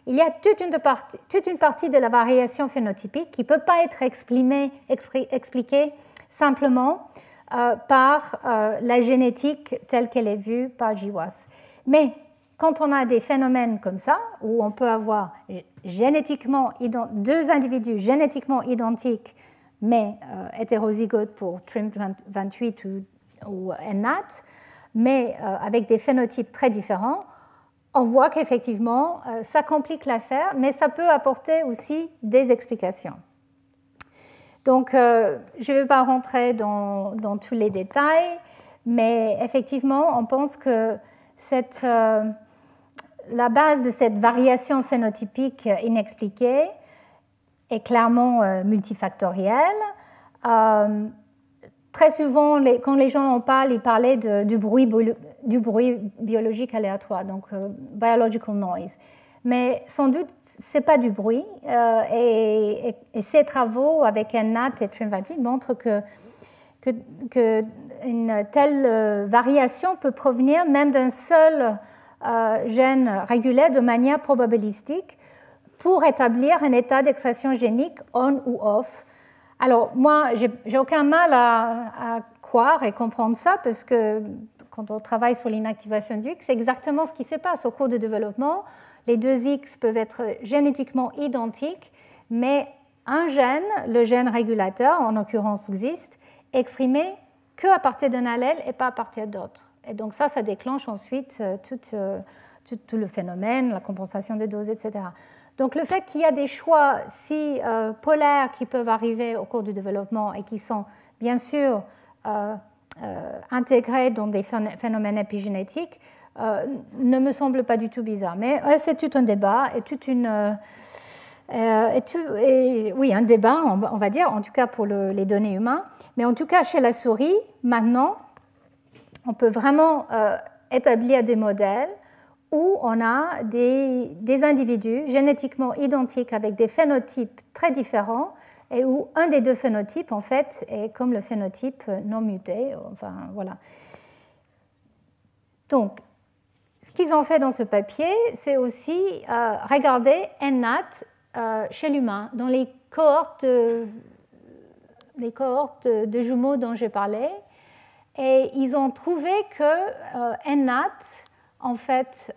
[SPEAKER 1] il y a toute une partie de la variation phénotypique qui ne peut pas être expliquée simplement par la génétique telle qu'elle est vue par GWAS. Mais quand on a des phénomènes comme ça, où on peut avoir deux individus génétiquement identiques, mais hétérozygotes pour TRIM28 ou NNAT, mais avec des phénotypes très différents, on voit qu'effectivement, ça complique l'affaire, mais ça peut apporter aussi des explications. Donc, je ne vais pas rentrer dans tous les détails, mais effectivement, on pense que la base de cette variation phénotypique inexpliquée est clairement multifactorielle. Très souvent, quand les gens en parlent, ils parlaient du bruit biologique aléatoire, donc biological noise. mais sans doute, ce n'est pas du bruit. Et ces travaux avec NNAT et TRIM28 montrent qu'une telle variation peut provenir même d'un seul gène régulé de manière probabilistique pour établir un état d'expression génique on ou off. Alors, moi, j'ai aucun mal à croire et comprendre ça, parce que quand on travaille sur l'inactivation du X, c'est exactement ce qui se passe au cours du développement. Les deux X peuvent être génétiquement identiques, mais un gène, le gène régulateur, en l'occurrence XIST, est exprimé qu'à partir d'un allèle et pas à partir d'autres. Et donc ça déclenche ensuite tout le phénomène, la compensation de doses, etc. Donc le fait qu'il y a des choix si polaires qui peuvent arriver au cours du développement et qui sont bien sûr intégrés dans des phénomènes épigénétiques ne me semble pas du tout bizarre. Mais c'est tout un débat et toute une... oui, un débat, on va dire, en tout cas pour les données humaines. Mais en tout cas, chez la souris, maintenant, on peut vraiment établir des modèles où on a des individus génétiquement identiques avec des phénotypes très différents et où un des deux phénotypes, en fait, est comme le phénotype non muté. Enfin, voilà. Donc, ce qu'ils ont fait dans ce papier, c'est aussi regarder NNAT chez l'humain, dans les cohortes de jumeaux dont j'ai parlé. Et ils ont trouvé que NNAT, en fait,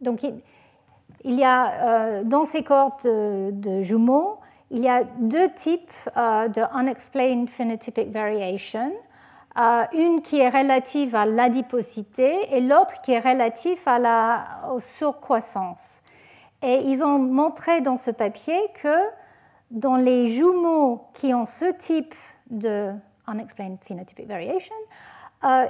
[SPEAKER 1] donc il y a dans ces cohortes de jumeaux, il y a deux types de unexplained phenotypic variation. Une qui est relative à l'adiposité et l'autre qui est relative à la surcroissance. Et ils ont montré dans ce papier que dans les jumeaux qui ont ce type de unexplained phenotypic variation,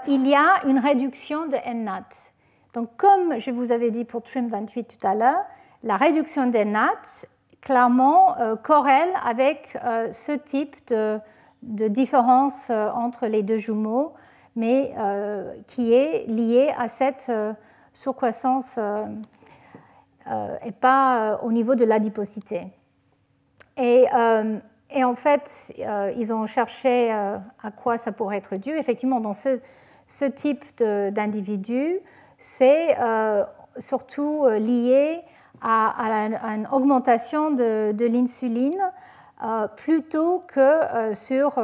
[SPEAKER 1] il y a une réduction de NNAT. Donc, comme je vous avais dit pour TRIM28 tout à l'heure, la réduction de NNAT clairement corrèle avec ce type de différence entre les deux jumeaux, mais qui est liée à cette surcroissance et pas au niveau de l'adiposité. Et en fait, ils ont cherché à quoi ça pourrait être dû. Effectivement, dans ce type d'individu, c'est surtout lié à une augmentation de l'insuline plutôt que sur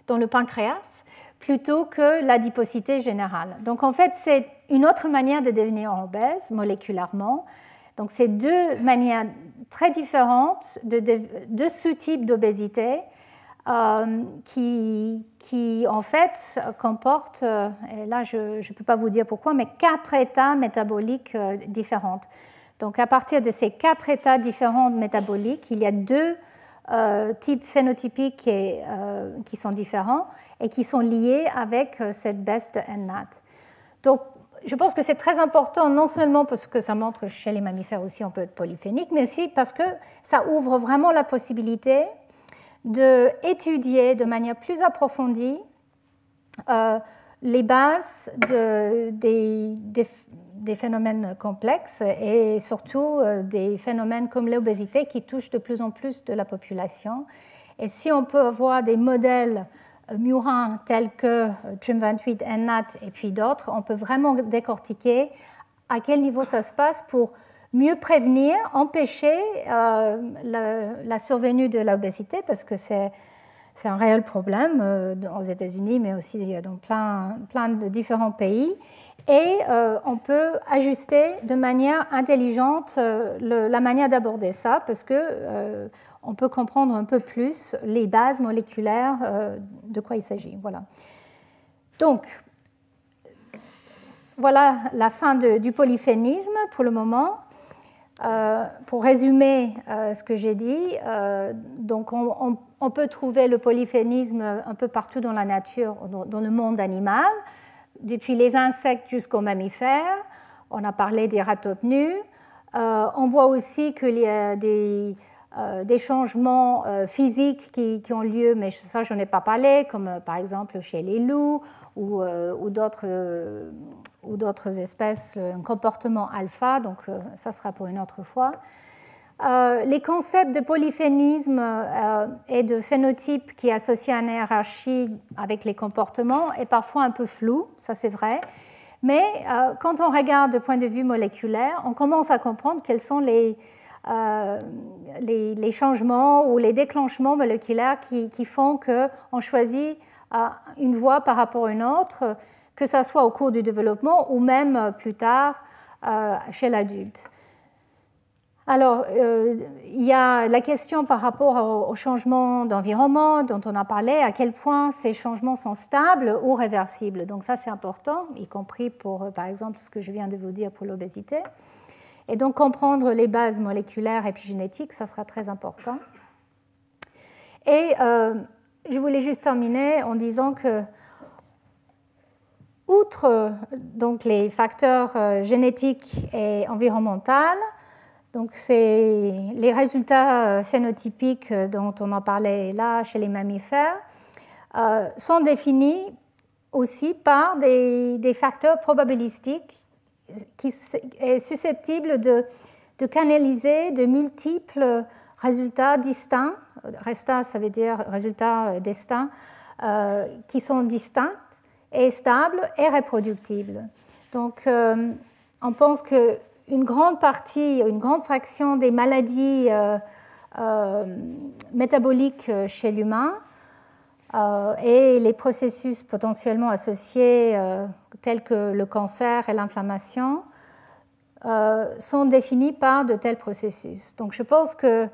[SPEAKER 1] dans le pancréas, plutôt que l'adiposité générale. Donc en fait, c'est une autre manière de devenir obèse moléculairement. Donc c'est deux manières très différentes de sous-types d'obésité qui en fait comportent, et là je ne peux pas vous dire pourquoi, mais 4 états métaboliques différents. Donc à partir de ces 4 états différents métaboliques, il y a deux types phénotypiques qui sont différents et qui sont liés avec cette baisse de NNAT. Donc je pense que c'est très important, non seulement parce que ça montre que chez les mammifères aussi on peut être polyphénique, mais aussi parce que ça ouvre vraiment la possibilité d'étudier de manière plus approfondie les bases des phénomènes complexes et surtout des phénomènes comme l'obésité qui touchent de plus en plus de la population. Et si on peut avoir des modèles murins tels que TRIM28, NNAT et puis d'autres, on peut vraiment décortiquer à quel niveau ça se passe pour mieux prévenir, empêcher la survenue de l'obésité, parce que c'est un réel problème aux États-Unis, mais aussi dans plein de différents pays. Et on peut ajuster de manière intelligente la manière d'aborder ça, parce que on peut comprendre un peu plus les bases moléculaires de quoi il s'agit. Voilà. Donc, voilà la fin du polyphénisme pour le moment. Pour résumer ce que j'ai dit, donc on peut trouver le polyphénisme un peu partout dans la nature, dans le monde animal, depuis les insectes jusqu'aux mammifères. On a parlé des ratopnus. On voit aussi qu'il y a des changements physiques qui ont lieu, mais ça, je n'en ai pas parlé, comme par exemple chez les loups ou d'autres espèces, un comportement alpha, donc ça sera pour une autre fois. Les concepts de polyphénisme et de phénotype qui associent une hiérarchie avec les comportements est parfois un peu flou, ça c'est vrai, mais quand on regarde du point de vue moléculaire, on commence à comprendre quels sont les changements ou les déclenchements moléculaires qui font qu'on choisit une voie par rapport à une autre, que ce soit au cours du développement ou même plus tard chez l'adulte. Alors, il y a la question par rapport au changement d'environnement dont on a parlé, à quel point ces changements sont stables ou réversibles. Donc ça, c'est important, y compris pour, par exemple, ce que je viens de vous dire pour l'obésité. Et donc, comprendre les bases moléculaires épigénétiques, ça sera très important. Et je voulais juste terminer en disant que, outre donc, les facteurs génétiques et environnementaux, donc c'est les résultats phénotypiques dont on en parlait là chez les mammifères, sont définis aussi par des facteurs probabilistiques qui sont susceptibles de canaliser de multiples résultats distincts. Resta, ça veut dire résultats distincts, qui sont distincts et stables et reproductibles. Donc, on pense qu'une grande partie, une grande fraction des maladies métaboliques chez l'humain et les processus potentiellement associés tels que le cancer et l'inflammation sont définis par de tels processus. Donc je pense que,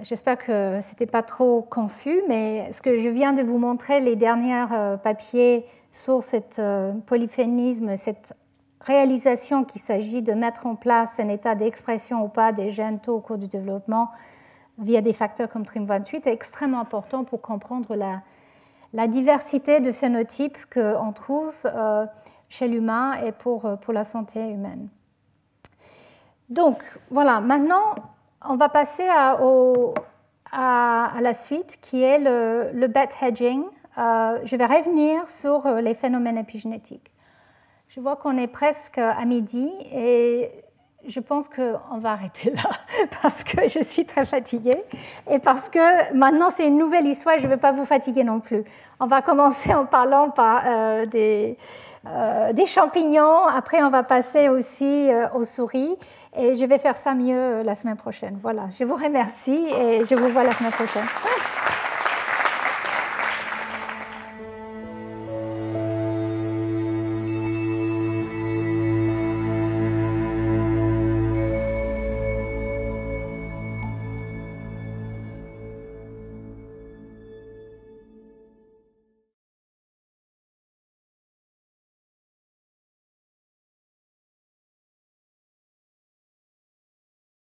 [SPEAKER 1] j'espère que ce n'était pas trop confus, mais ce que je viens de vous montrer, les derniers papiers sur ce polyphénisme, cette réalisation qu'il s'agit de mettre en place un état d'expression ou pas des gènes tôt au cours du développement via des facteurs comme TRIM28 est extrêmement important pour comprendre la diversité de phénotypes qu'on trouve chez l'humain et pour la santé humaine. Donc, voilà, maintenant, on va passer à la suite, qui est le bet hedging. Je vais revenir sur les phénomènes épigénétiques. Je vois qu'on est presque à midi et je pense qu'on va arrêter là parce que je suis très fatiguée et parce que maintenant c'est une nouvelle histoire et je ne veux pas vous fatiguer non plus. On va commencer en parlant des champignons, après on va passer aussi aux souris et je vais faire ça mieux la semaine prochaine. Voilà, je vous remercie et je vous vois la semaine prochaine.